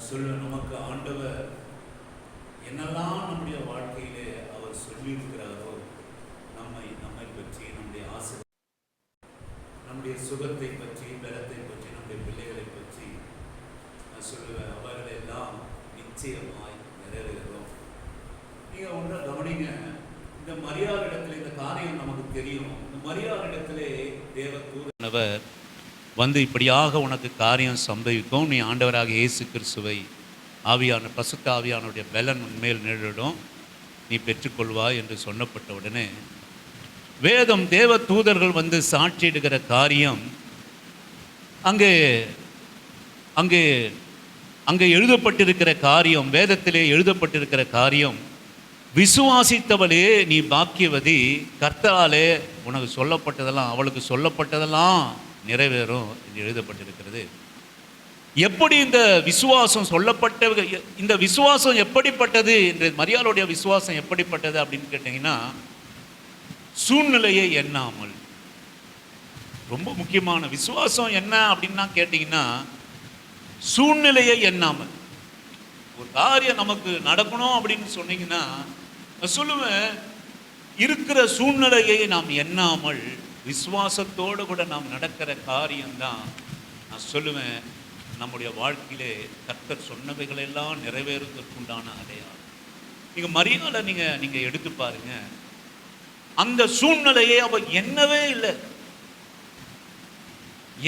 சொல்ல நமக்கு ஆண்டவர் என்னெல்லாம் நம்முடைய வாழ்க்கையிலே அவர் சொல்லியிருக்கிறாரோ, நம்மை பற்றி, நம்முடைய ஆசை, நம்முடைய சுகத்தை பற்றி, பலத்தை பற்றி, நம்முடைய பிள்ளைகளை பற்றி நான் சொல்லுவேன். அவர்களெல்லாம் நிச்சயமாய் நிறைவேறும். நீங்கள் ஒன்றை கவனிங்க. இந்த மரியாதை இடத்துல இந்த காரியம் நமக்கு தெரியும். இந்த மரியாதை இடத்திலே தேவதூதனவர் வந்து இப்படியாக உனக்கு காரியம் சம்பவிக்கும், நீ ஆண்டவராக இயேசு கிறிஸ்துவை ஆவியான பசுத்த ஆவியானுடைய பலன் உன்மேல் நிழலிடும், நீ பெற்றுக்கொள்வாய் என்று சொன்னப்பட்ட உடனே வேதம் தேவ தூதர்கள் வந்து சாட்சியிடுகிற காரியம் அங்கே அங்கே அங்கே எழுதப்பட்டிருக்கிற காரியம், வேதத்திலே எழுதப்பட்டிருக்கிற காரியம், விசுவாசித்தவளே நீ பாக்கியவதி, கர்த்தராலே உனக்கு சொல்லப்பட்டதெல்லாம், அவளுக்கு சொல்லப்பட்டதெல்லாம் நிறைவேறும் என்று எழுதப்பட்டிருக்கிறது. எப்படி இந்த விசுவாசம் சொல்லப்பட்ட, இந்த விசுவாசம் எப்படிப்பட்டது என்று, மரியாளுடைய விசுவாசம் எப்படிப்பட்டது அப்படின்னு கேட்டிங்கன்னா, சூழ்நிலையை எண்ணாமல். ரொம்ப முக்கியமான விசுவாசம் என்ன அப்படின்னா கேட்டிங்கன்னா, சூழ்நிலையை எண்ணாமல். ஒரு காரியம் நமக்கு நடக்கணும் அப்படின்னு சொன்னீங்கன்னா, நான் சொல்லுவேன், இருக்கிற சூழ்நிலையை நாம் எண்ணாமல் விசுவாசத்தோடு கூட நாம் நடக்கிற காரியம்தான் நான் சொல்லுவேன் நம்முடைய வாழ்க்கையிலே கர்த்தர் சொன்னவைகளெல்லாம் நிறைவேறுவதற்குண்டான அடையாளம். நீங்கள் மரியாதை நீங்கள் எடுத்து பாருங்க. அந்த சூழ்நிலையை அவ என்னவே இல்லை.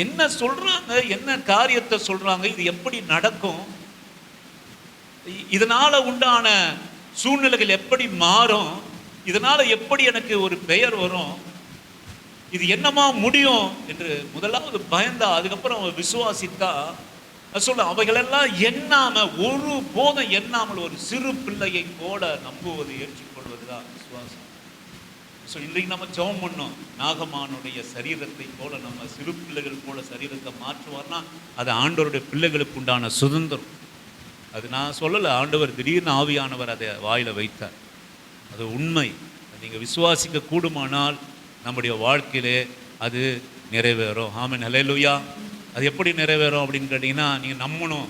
என்ன சொல்றாங்க, என்ன காரியத்தை சொல்றாங்க, இது எப்படி நடக்கும், இதனால உண்டான சூழ்நிலைகள் எப்படி மாறும், இதனால எப்படி எனக்கு ஒரு பெயர் வரும், இது என்னமா முடியும் என்று முதலாவது பயந்தா, அதுக்கப்புறம் அவன் விசுவாசித்தா. சொல்ல அவைகளெல்லாம் எண்ணாம, ஒரு போதும் எண்ணாமல் ஒரு சிறு பிள்ளையை போல நம்புவது, ஏற்றுக்கொள்வதுதான் விசுவாசம். இன்றைக்கு நம்ம ஜெபம் பண்ணோம், நாகமானுடைய சரீரத்தை போல நம்ம சிறு பிள்ளைகள் போல சரீரத்தை மாற்றுவார்னா அது ஆண்டவருடைய பிள்ளைகளுக்கு உண்டான சுதந்திரம். அது நான் சொல்லலை, ஆண்டவர் திடீர்னு ஆவியானவர் அதை வாயில வைத்தார். அது உண்மை. நீங்கள் விசுவாசிக்க கூடுமானால் நம்முடைய வாழ்க்கையிலே அது நிறைவேறும். ஆமென், ஹல்லேலூயா. அது எப்படி நிறைவேறும் அப்படின்னு கேட்டிங்கன்னா, நீங்கள் நம்பணும்.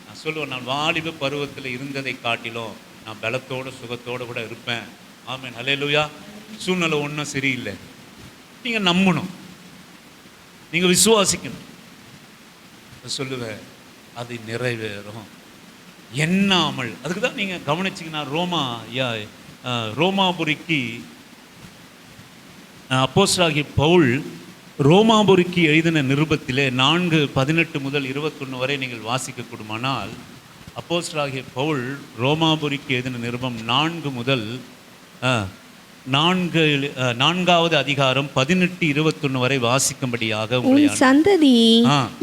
நான் சொல்லுவேன், நான் வாலிப பருவத்தில் இருந்ததை காட்டிலும் நான் பலத்தோடு சுகத்தோடு கூட இருப்பேன். ஆமென், ஹல்லேலூயா. சூழ்நிலை ஒன்றும் சரியில்லை, நீங்கள் நம்பணும், நீங்கள் விசுவாசிக்கணும். சொல்லுவேன், அது நிறைவேறும். எண்ணாமல். அதுக்கு தான் நீங்கள் கவனிச்சிங்கன்னா, ரோமாபுரிக்கு அப்போஸ்தலனாகிய பவுல் ரோமாபுரிக்கு எழுதின நிருபத்திலே 4:18 முதல் 21 வரை நீங்கள் வாசிக்க கூடுமானால், அப்போஸ்தலனாகிய பவுல் ரோமாபுரிக்கு எழுதின நிருபம் 4 முதல் 4வது அதிகாரம் 18-21 வரை வாசிக்கும்படியாக, உன் சந்ததி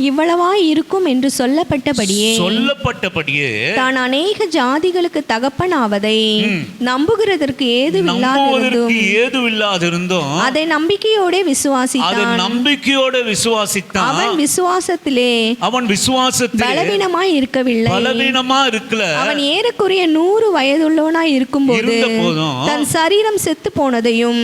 இவ்வளவாய் இருக்கும் என்று சொல்லப்பட்டபடியே தான் அநேக ஜாதிகளுக்கு தகப்பனாவதை நம்புகிறதற்கு ஏதுவில்லாதிருந்தும் அதை நம்பிக்கையோட விசுவாசித்தான். அவன் விசுவாசத்திலே பலவீனமாய் இருக்கவில்லை. அவன் ஏறக்குறைய 100 வயதுள்ளவனாய் இருக்கும்போது தன் சரீரம் செத்து போனதையும்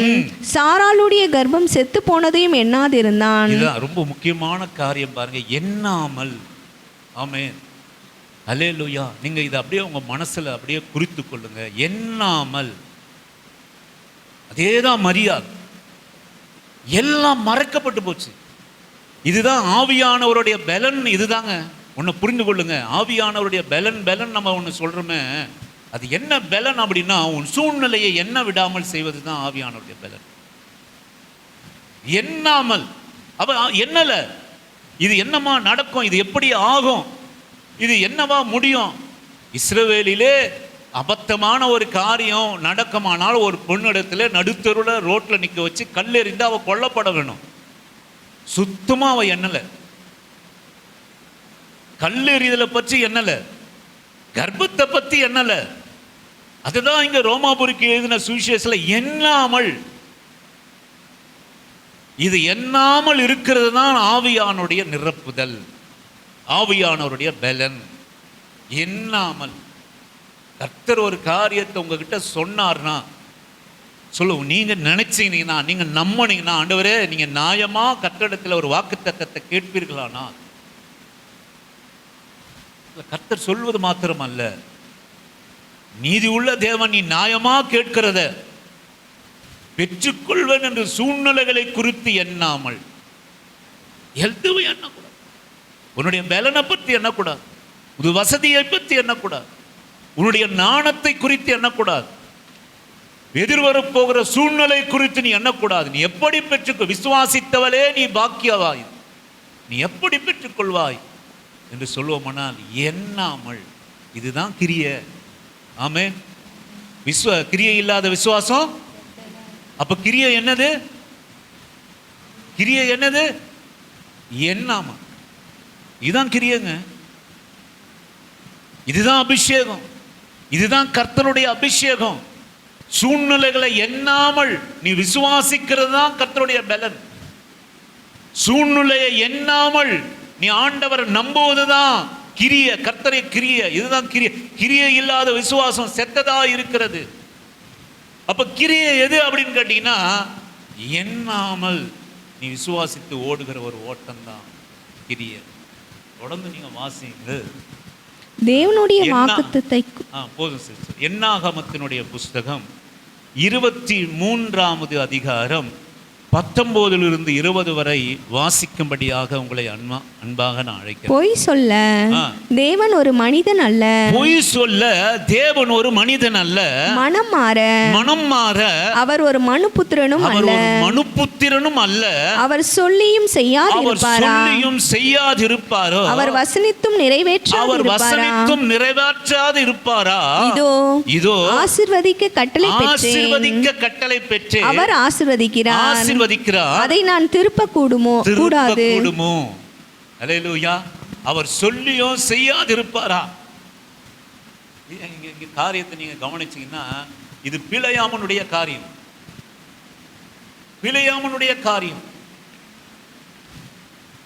சாராளுடைய கர்ப்பம் செத்து போனதையும் எண்ணாதிருந்தான். ரொம்ப முக்கியமான காரியம் பாருங்க, எண்ணாமல். ஆமென், ஹல்லேலூயா. நீங்க இதை அப்படியே உங்க மனசுல அப்படியே குறித்து கொள்ளுங்க. எண்ணாமல். அதேதான் மரியாதை. எல்லாம் மறைக்கப்பட்டு போச்சு. இதுதான் ஆவியானவருடைய பலன். இதுதாங்க ஒன்னு புரிந்து கொள்ளுங்க. ஆவியானவருடைய பலன் நம்ம ஒன்று சொல்றோமே, அது என்ன பலன் அப்படின்னா, உன் சூழ்நிலையை எண்ண விடாமல் செய்வது தான் ஆவியானவருடைய பலன். எண்ணாமல். அவ என்னல, இது என்னமா நடக்கும், இது எப்படி ஆகும், இது என்னவா முடியும். இஸ்ரவேலிலே அபத்தமான ஒரு காரியம் நடக்குமானால், ஒரு பொண்ணிடத்துல நடுத்தருவில் ரோட்ல நிற்க வச்சு கல்லெறிந்து அவ கொல்லப்பட வேணும். சுத்தமா அவ எண்ணல. கல்லெறிதலை பற்றி எண்ணல, கர்ப்பத்தை பற்றி எண்ணல. அதுதான் இங்க ரோமாபுரிக்கு எழுதின சுவிசேஷத்துல எண்ணாமல். இது எண்ணாமல் இருக்கிறது தான் ஆவியானுடைய நிரப்புதல், ஆவியானவருடைய பலன். எண்ணாமல். கர்த்தர் ஒரு காரியத்தை உங்ககிட்ட சொன்னார்னா சொல்லுவோம், நீங்க நினைச்சீங்கன்னா, நீங்க நம்பினீங்கன்னா, ஆண்டவரே நீங்க நியாயமா கர்த்தரிடத்தில் ஒரு வாக்குத்தத்தத்தை கேட்பீர்களானா கர்த்தர் சொல்வது மாத்திரம் அல்ல, நீதி உள்ள தேவன் நீ நியாயமா கேட்கிறத பெற்றுக்கொள்வன் என்று சூழ்நிலைகளை குறித்து எண்ணாமல், எதுவும் எண்ணக்கூடாது. உன்னுடைய பலனை பற்றி எண்ணக்கூடாது, உது வசதியை பற்றி எண்ணக்கூடாது, உன்னுடைய நாணத்தை குறித்து எண்ணக்கூடாது, எதிர்வரப் போகிற சூழ்நிலை குறித்து நீ எண்ணக்கூடாது. நீ எப்படி பெற்றுக்கொள், விசுவாசித்தவளே நீ பாக்கியவாய், நீ எப்படி பெற்றுக்கொள்வாய் என்று சொல்லுவோமானால் எண்ணாமல். இதுதான் கிரியை. ஆமென். கிரியை இல்லாத விசுவாசம். அப்ப கிரியை என்னது? கிரியை என்னது? எண்ணாம. இதுதான் கிரியைங்க. இதுதான் அபிஷேகம். இதுதான் கர்த்தருடைய அபிஷேகம். சூழ்நிலைகளை எண்ணாமல் நீ விசுவாசிக்கிறது தான் கர்த்தருடைய பலன். சூழ்நிலையை எண்ணாமல் நீ ஆண்டவர் நம்புவதுதான் கிரிய, கர்த்தரை கிரிய. இதுதான் கிரிய. கிரியை இல்லாத விசுவாசம் செத்ததா இருக்கிறது. அப்ப கிரியை எது அப்படின்னு கேட்டீங்கன்னா, எண்ணாமல் நீ விசுவாசித்து ஓடுகிற ஒரு ஓட்டம் தான் கிரியை. தொடர்ந்து நீங்க வாசிங்க. தேவனுடைய வாக்குத்தத்தை போதும் சிஸ்டர். என்னாகமத்தினுடைய புஸ்தகம் 23வது அதிகாரம் 19 20 வரை வாசிக்கும்படியாக உங்களை அன்பாக நான் அழைக்கிறேன். பொய் சொல்ல தேவன் ஒரு மனிதன் அல்ல. பொய் சொல்ல தேவன் ஒரு மனிதன் அல்ல. மனம் மாற அவர் ஒரு மனுபுத்திரனும் அல்ல. மனுபுத்திரனும் அல்ல. அவர் சொல்லியும் செய்யாதிருப்பாரோ. அவர் வசனித்தும் நிறைவேற்றாது இருப்பாரா. இதோ ஆசீர்வதிக்க கட்டளை பெற்றேன். அவர் ஆசீர்வதிக்கிறார். அதை நான் திருப்ப கூடாது. அல்லேலூயா. அவர் சொல்லியும் செய்யாதிருப்பாரா. இங்க காரியத்தை நீங்க கவனிச்சீங்கன்னா, இது பிழையாமனுடைய காரியம். பிழையாமனுடைய காரியம்.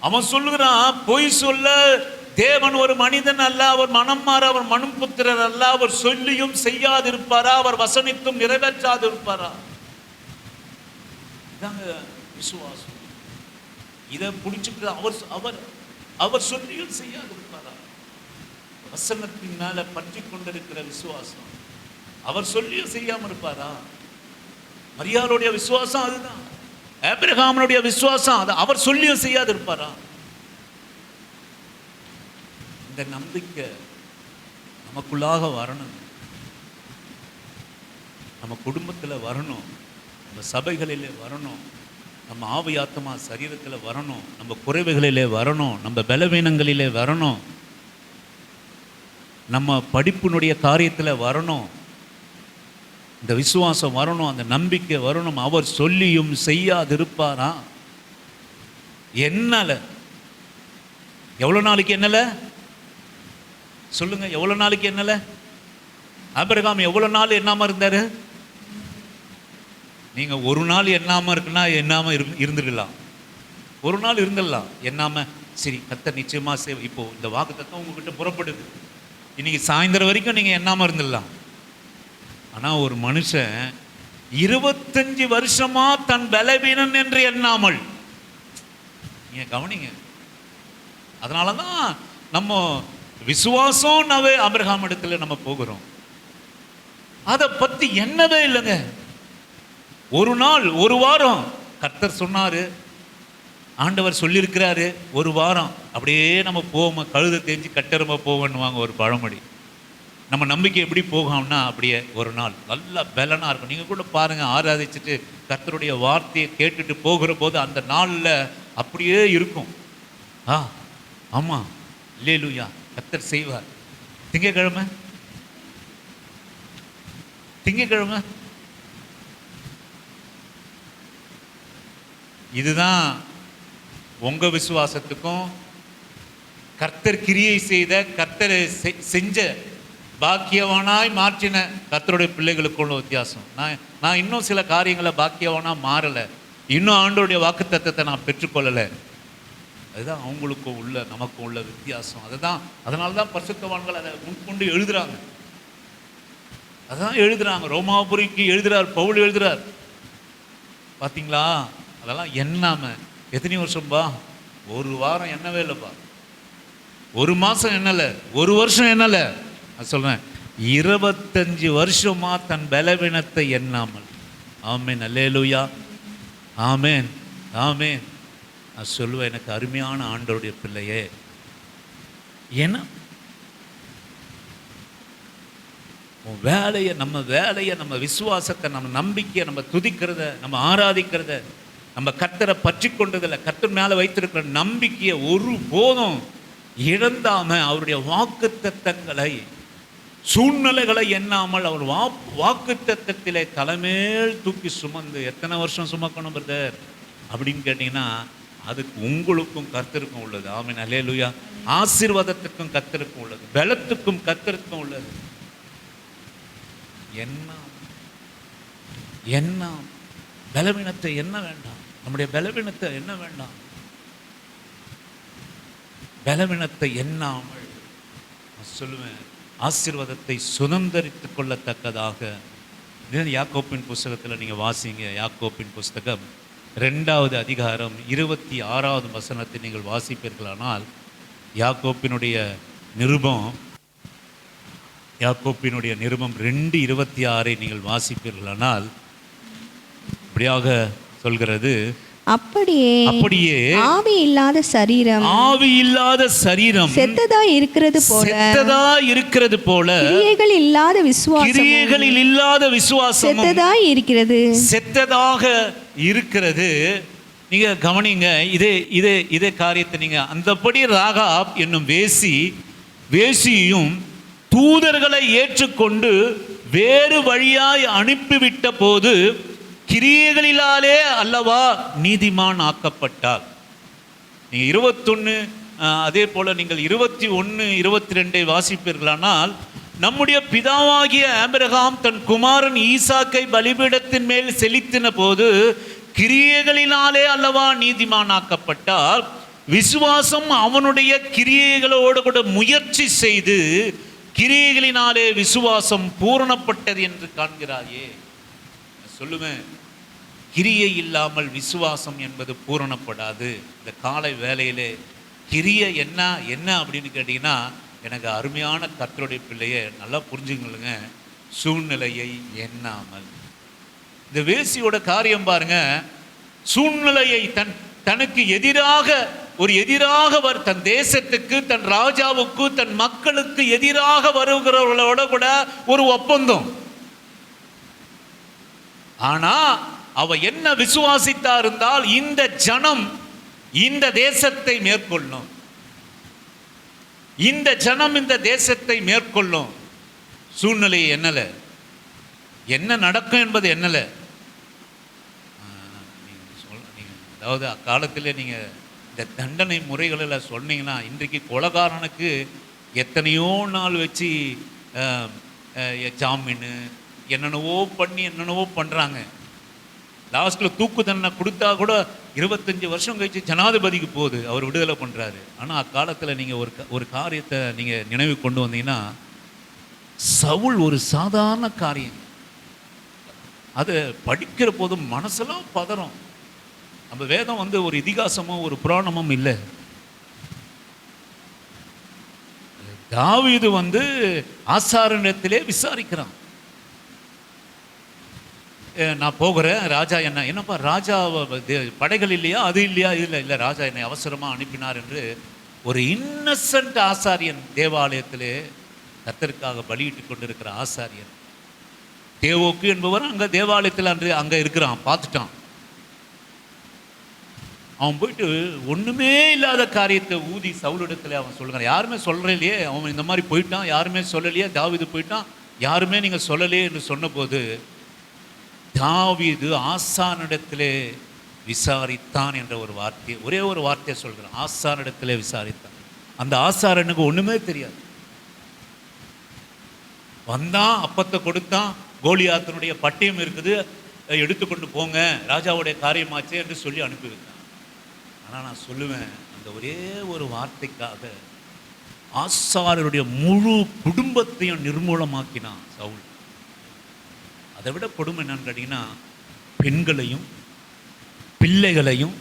அவன் சொல்லுகிறான், பொய் சொல்ல தேவன் ஒரு மனிதன் அல்ல. அவர் மனம் மாற அவர் மனுபுத்திரர் அல்ல. அவர் சொல்லியும் செய்யாதிருப்பாரா. அவர் வசனித்தும் நிறைவேற்றாதிருப்பாரா. விசுவாசம். இதை பிடிச்சிட்டு அவர் சொல்லியும் செய்யாதிருப்பாரா. வசனத்தின் மேல பற்றி கொண்டிருக்கிற விசுவாசம். அவர் சொல்லியும் செய்யாம இருப்பாரா. மரியாளுடைய விசுவாசம் அதுதான். ஆபிரகாமுடைய விசுவாசம் அது. அவர் சொல்லியும் செய்யாதிருப்பாரா. இந்த நம்பிக்கை நமக்குள்ளாக வரணும். நம்ம குடும்பத்தில் வரணும், நம்ம சபைகளிலே வரணும், நம்ம ஆவியாத்மா சரீரத்தில் வரணும், நம்ம குறைவுகளிலே வரணும், நம்ம பலவீனங்களிலே வரணும், நம்ம படிப்பினுடைய காரியத்தில் வரணும். இந்த விசுவாசம் வரணும், அந்த நம்பிக்கை வரணும். அவர் சொல்லியும் செய்யாதிருப்பாரா. என்னல எவ்வளோ நாளைக்கு என்னல சொல்லுங்க. எவ்வளோ நாளைக்கு என்னல? ஆபிரகாம் எவ்வளோ நாள் எண்ணாம இருந்தாரு? நீங்க ஒரு நாள் எண்ணாம இருக்குன்னா எண்ணாம இருந்துடலாம். ஒரு நாள் இருந்துடலாம் எண்ணாம. சரி, கர்த்தர் நிச்சயமா இப்போ இந்த வாக்குத்தத்தம் உங்ககிட்ட புறப்படுது, இன்னைக்கு சாயந்தரம் வரைக்கும் நீங்க எண்ணாம இருந்துடலாம். ஆனா ஒரு மனுஷன் 25 வருஷமா தன் பலவீனன் என்று எண்ணாமல், நீங்க கவனிங்க. அதனாலதான் நம்ம விசுவாசம் ஆபிரகாம் இடத்துல நம்ம போகிறோம். அதை பத்தி எண்ணவே இல்லைங்க. ஒரு நாள், ஒரு வாரம் கர்த்தர் சொன்னாரு, ஆண்டவர் சொல்லியிருக்கிறாரு. ஒரு வாரம் அப்படியே நம்ம போவோம். கழுதை தேஞ்சு கட்டெருமை போவோன்னுவாங்க ஒரு பழமொழி. நம்ம நம்பிக்கை எப்படி போகும்னா, அப்படியே ஒரு நாள் நல்லா பலனா இருக்கும். நீங்க கூட பாருங்க, ஆராதிச்சுட்டு கர்த்தருடைய வார்த்தையை கேட்டுட்டு போகிற போது அந்த நாள்ல அப்படியே இருக்கும். ஆமா, அல்லேலூயா, கர்த்தர் செய்வார். திங்கக்கிழமை இதுதான் உங்க விசுவாசத்துக்கும் கர்த்தர் கிரியை செய்த, கர்த்தர் செஞ்ச, பாக்கியவானாய் மாற்றின கர்த்தருடைய பிள்ளைகளுக்குள்ள வித்தியாசம். நான் இன்னும் சில காரியங்களை பாக்கியவானா மாறலை, இன்னும் ஆண்டவருடைய வாக்குத்தத்தத்தை நான் பெற்றுக்கொள்ளலை. அதுதான் அவங்களுக்கும் உள்ள நமக்கும் உள்ள வித்தியாசம். அதனால தான் பரிசுத்தவான்கள் அதை முன்கொண்டு எழுதுறாங்க. அதான் எழுதுறாங்க. ரோமாபுரிக்கு எழுதுறார், பவுல் எழுதுறார். பார்த்தீங்களா? அதெல்லாம் எண்ணாம எத்தனை வருஷம்பா? ஒரு வாரம் எண்ணவே இல்லைப்பா. ஒரு மாசம் என்னல, ஒரு வருஷம் என்னல, நான் சொல்றேன் 25 வருஷமா தன் பலவீனத்தை எண்ணாமல். ஆமென், அல்லேலூயா, ஆமென், ஆமென். நான் சொல்லுவேன், எனக்கு அருமையான ஆண்டவருடைய பிள்ளையே, ஏன்னா உன் வேலையை, நம்ம வேலையை, நம்ம விசுவாசத்தை, நம்ம நம்பிக்கையை, நம்ம துதிக்கிறத, நம்ம ஆராதிக்கிறத, நம்ம கர்த்தரை பற்றி கொண்டதில்லை, கர்த்தர் மேலே வைத்திருக்கிற நம்பிக்கையை ஒரு போதும் இழந்தாம அவருடைய வாக்குத்தத்தங்களை, சூழ்நிலைகளை எண்ணாமல் அவர் வாக்குத்தத்தத்திலே தலைமேல் தூக்கி சுமந்து, எத்தனை வருஷம் சுமக்கணும் பிரதர் அப்படின்னு கேட்டீங்கன்னா, அதுக்கு உங்களுக்கும் கர்த்தருக்கும் உள்ளது. ஆமென், அல்லேலூயா. ஆசீர்வாதத்துக்கும் கர்த்தருக்கும் உள்ளது, பலத்துக்கும் கர்த்தருக்கும் உள்ளது. என்ன பலவீனத்தை என்ன வேண்டாம், நம்முடைய பலவீனத்தை என்ன வேண்டாம், பலவீனத்தை எண்ணாமல் நான் சொல்லுவேன் ஆசீர்வாதத்தை சுதந்தரித்துக் கொள்ளத்தக்கதாக. யாக்கோப்பின் புஸ்தகத்தில் நீங்கள் வாசிங்க, யாக்கோப்பின் புஸ்தகம் 2வது அதிகாரம் 26வது வசனத்தை நீங்கள் வாசிப்பீர்களானால், யாக்கோப்பினுடைய நிருபம் 2:26 நீங்கள் வாசிப்பீர்களானால் இப்படியாக சொல்கிறது, அப்படியே ஆவி இல்லாத சரீரம் செத்ததா இருக்கிறது போல கிரியைகளில் இல்லாத விசுவாசம் செத்ததாக இருக்கிறது. நீங்க கவனிங்க, இதே காரியத்தை நீங்க அந்தபடி ராகாப் என்னும் வேசியும் தூதர்களை ஏற்றுக்கொண்டு வேறு வழியாய் அனுப்பிவிட்ட போது கிரியைகளினாலே அல்லவா நீதிமான் ஆக்கப்பட்டார். நீங்க 21 அதே போல நீங்கள் 21, 22 வாசிப்பீர்களானால், நம்முடைய பிதாவாகிய ஆபிரகாம் தன் குமாரன் ஈசாக்கை பலிபீடத்தின் மேல் செலுத்தின போது கிரியைகளினாலே அல்லவா நீதிமான் ஆக்கப்பட்டார். விசுவாசம் அவனுடைய கிரியைகளோடு கூட முயற்சி செய்து கிரியைகளினாலே விசுவாசம் பூரணப்பட்டது என்று காண்கிறாயே. சொல்லுவேன், கிரியை இல்லாமல் விசுவாசம் என்பது பூரணப்படாது. இந்த காலை வேளையிலே கிரியை என்ன அப்படின்னு கேட்டீங்கன்னா, எனக்கு அருமையான கர்த்தருடைய பிள்ளையை நல்லா புரிஞ்சுங்களுங்க. சூழ்நிலையை எண்ணாமல், இந்த வேசியோட காரியம் பாருங்க, சூழ்நிலையை தனக்கு எதிராக தன் தேசத்துக்கு, தன் ராஜாவுக்கு, தன் மக்களுக்கு எதிராக வருகிறவர்களோட கூட ஒரு ஒப்பந்தம். ஆனா அவ என்ன விசுவாசித்தா இருந்தால், இந்த ஜனம் இந்த தேசத்தை மேற்கொள்ளும், இந்த ஜனம் இந்த தேசத்தை மேற்கொள்ளும். சூழ்நிலை என்னல, என்ன நடக்கும் என்பது என்னல. அதாவது அக்காலத்திலே நீங்க இந்த தண்டனை முறைகளில் சொன்னீங்கன்னா, இன்றைக்கு கொலைகாரனுக்கு எத்தனையோ நாள் வச்சு ஜாமீன் என்னென்னவோ பண்ணுறாங்க. லாஸ்ட்டில் தூக்கு தண்டனை கொடுத்தா கூட 25 வருஷம் கழிச்சு ஜனாதிபதிக்கு போகுது, அவர் விடுதலை பண்ணுறாரு. ஆனால் அக்காலத்தில் நீங்கள் ஒரு காரியத்தை நீங்கள் நினைவு கொண்டு வந்தீங்கன்னா, சவுல் ஒரு சாதாரண காரியம், அது படிக்கிற போதும் மனசெல்லாம் பதறும். நம்ம வேதம் ஒரு இதிகாசமோ ஒரு புராணமும் இல்லை. தாவீது ஆசாரனிடத்திலே விசாரிக்கிறான், நான் போகிறேன், ராஜா என்னப்பா ராஜா படைகள் இல்லையா, அது இல்லையா, இல்லை ராஜா என்னை அவசரமாக அனுப்பினார் என்று ஒரு இன்னசென்ட் ஆசாரியன், தேவாலயத்திலே கர்த்தருக்காக பலியிட்டு கொண்டிருக்கிற ஆசாரியன் தேவோக்கு என்பவர் அங்கே தேவாலயத்தில் அங்கே இருக்கிறான், பார்த்துட்டான். அவன் போயிட்டு ஒன்றுமே இல்லாத காரியத்தை ஊதி சவுலிடத்தில் அவன் சொல்லுறான். யாருமே சொல்கிறலையே, அவன் இந்த மாதிரி போயிட்டான், யாருமே சொல்லலையே, தாவீது போயிட்டான், யாருமே நீங்கள் சொல்லலையே என்று சொன்னபோது தாவீது ஆசானிடத்திலே விசாரித்தான் என்ற ஒரு வார்த்தை, ஒரே ஒரு வார்த்தையை சொல்கிறான், ஆசானிடத்திலே விசாரித்தான். அந்த ஆசாரனுக்கு ஒன்றுமே தெரியாது. வந்தான், அப்பத்தை கொடுத்தான், கோலியாத்தினுடைய பட்டயம் இருக்குது, எடுத்துக்கொண்டு போங்க, ராஜாவுடைய காரியமாச்சே என்று சொல்லி அனுப்பி வைத்தான். ஆனால் நான் சொல்லுவேன், அந்த ஒரே ஒரு வார்த்தைக்காக ஆசாரியருடைய முழு குடும்பத்தையும் நிர்மூலமாக்கினான் சவுல். அதை விட கொடுமை என்னன்னு கேட்டீங்கன்னா, பெண்களையும் பிள்ளைகளையும்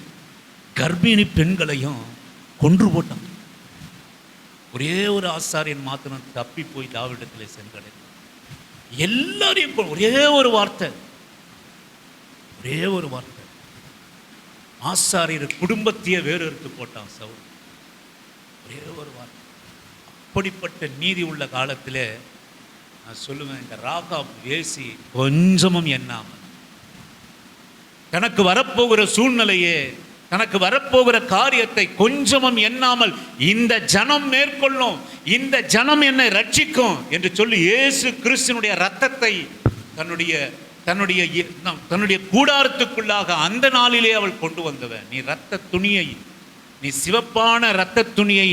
கர்ப்பிணி பெண்களையும் கொன்று போட்டான். ஒரே ஒரு ஆசாரியன் மாத்திரம் தப்பி போய் தாவீதிடத்திலே சென்றடைந்தார். எல்லாரையும் ஒரே ஒரு வார்த்தை, ஒரே ஒரு வார்த்தை, ஆசாரியர் குடும்பத்தையே வேறு எடுத்து போட்டான் சவுல். ஒரே ஒரு வார்த்தை. அப்படிப்பட்ட நீதி உள்ள காலத்திலே நான் சொல்லுவேன், இந்த ராகாப் வேசி கொஞ்சமும் எண்ணாமல் தனக்கு வரப்போகிற சூழ்நிலையே, தனக்கு வரப்போகிற காரியத்தை கொஞ்சமும் எண்ணாமல் இந்த ஜனம் மேற்கொள்ளும், இந்த ஜனம் என்னை ரட்சிக்கும் என்று சொல்லி இயேசு கிறிஸ்துவினுடைய இரத்தத்தை தன்னுடைய கூடாரத்துக்குள்ளாக அந்த நாளிலே அவள் கொண்டு வந்தவன். நீ இரத்த துணியை, நீ சிவப்பான இரத்த துணியை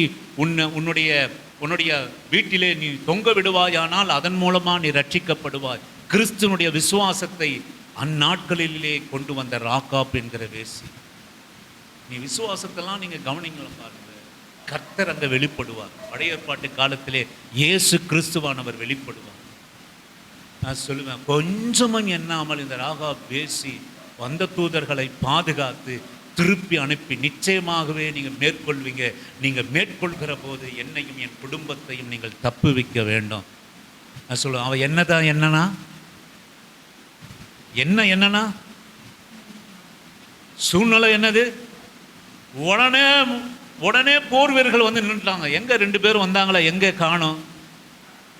உன்னுடைய வீட்டிலே நீ தொங்க விடுவாயானால் அதன் மூலமா நீ ரட்சிக்கப்படுவாய். கிறிஸ்துவனுடைய விசுவாசத்தை அந்நாட்களிலே கொண்டு வந்த ராகாப் என்கிற வேசி. நீ விசுவாசத்தெல்லாம் நீங்க கவனிங்களா பாருங்க, கர்த்தர் அங்க வெளிப்படுவார். பழைய ஏற்பாட்டு காலத்திலே இயேசு கிறிஸ்துவானவர் வெளிப்படுவார். நான் சொல்லுவேன், கொஞ்சமும் எண்ணாமல் இந்த ராகாப் வேசி வந்த தூதர்களை பாதுகாத்து திருப்பி அனுப்பி நிச்சயமாகவே நீங்கள் மேற்கொள்வீங்க. நீங்கள் மேற்கொள்கிற போது என்னையும் என் குடும்பத்தையும் நீங்கள் தப்பு வைக்க வேண்டும். நான் சொல்லுவேன், அவன் என்னன்னா என்னன்னா சூழ்நிலை என்னது? உடனே போர் வீரர்கள் வந்து நின்றுட்டாங்க. எங்க 2 பேரும் வந்தாங்களா, எங்க காணோம்?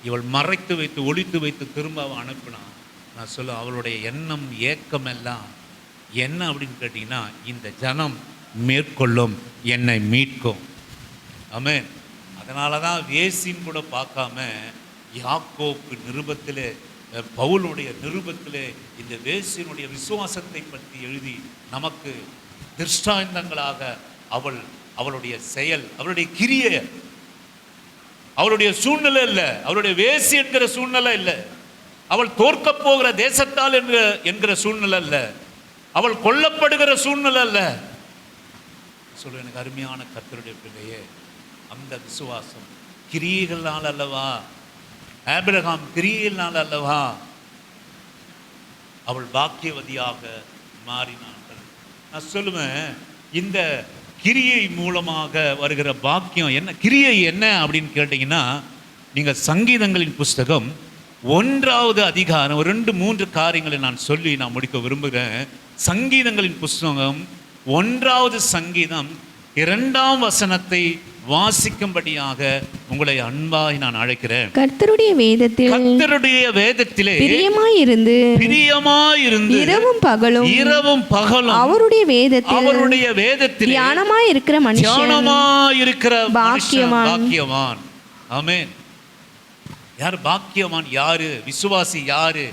இவள் மறைத்து வைத்து ஒளித்து வைத்து திரும்ப அவன் அனுப்பினான். நான் சொல்ல, அவளுடைய எண்ணம் ஏக்கம் எல்லாம் என்ன அப்படின்னு கேட்டீங்கன்னா, இந்த ஜனம் மேற்கொள்ளும், என்னை மீட்கும். ஆமென். அதனால தான் வேசின்னு கூட பார்க்காம யாக்கோப்பு நிருபத்திலே, பவுலுடைய நிருபத்திலே இந்த வேசியினுடைய விசுவாசத்தை பற்றி எழுதி நமக்கு திருஷ்டாந்தங்களாக அவளுடைய செயல், அவளுடைய கிரியை, அவளுடைய சூழ்நிலை இல்லை, அவளுடைய வேசி என்கிற சூழ்நிலை இல்லை, அவள் தோற்க போகிற தேசத்தால் என்கிற சூழ்நிலை இல்லை, அவள் கொல்லப்படுகிற சூழ்நிலை இல்லை. சொல்ல, எனக்கு அருமையான கர்த்தருடைய பிள்ளையே, அந்த விசுவாசம் கிரியைகளால் அல்லவா, ஆபிரகாம் கிரியையினால் அல்லவா அவள் பாக்கியவதியாக மாறினார்கள். நான் சொல்லுவேன், இந்த கிரியை மூலமாக வருகிற பாக்கியம் என்ன, கிரியை என்ன அப்படின்னு கேட்டீங்கன்னா, நீங்கள் சங்கீதங்களின் புஸ்தகம் 1வது அதிகாரம் 2-3 காரியங்களை நான் சொல்லி நான் முடிக்க விரும்புகிறேன். சங்கீதங்களின் புஸ்தகம் 1வது சங்கீதம் 2ஆம் வசனத்தை வாசிக்கும்படியாக உங்களை அன்பாய் நான் அழைக்கிறேன். கர்த்தருடைய வேதத்திலே பிரியமாயிருந்து இரவும் பகலும் அவருடைய வேதத்தில் தியானமாயிருக்கிற மனுஷன் பாக்கியவான். ஆமென். யார் பாக்கியவான்? யாரு? விசுவாசி யாரு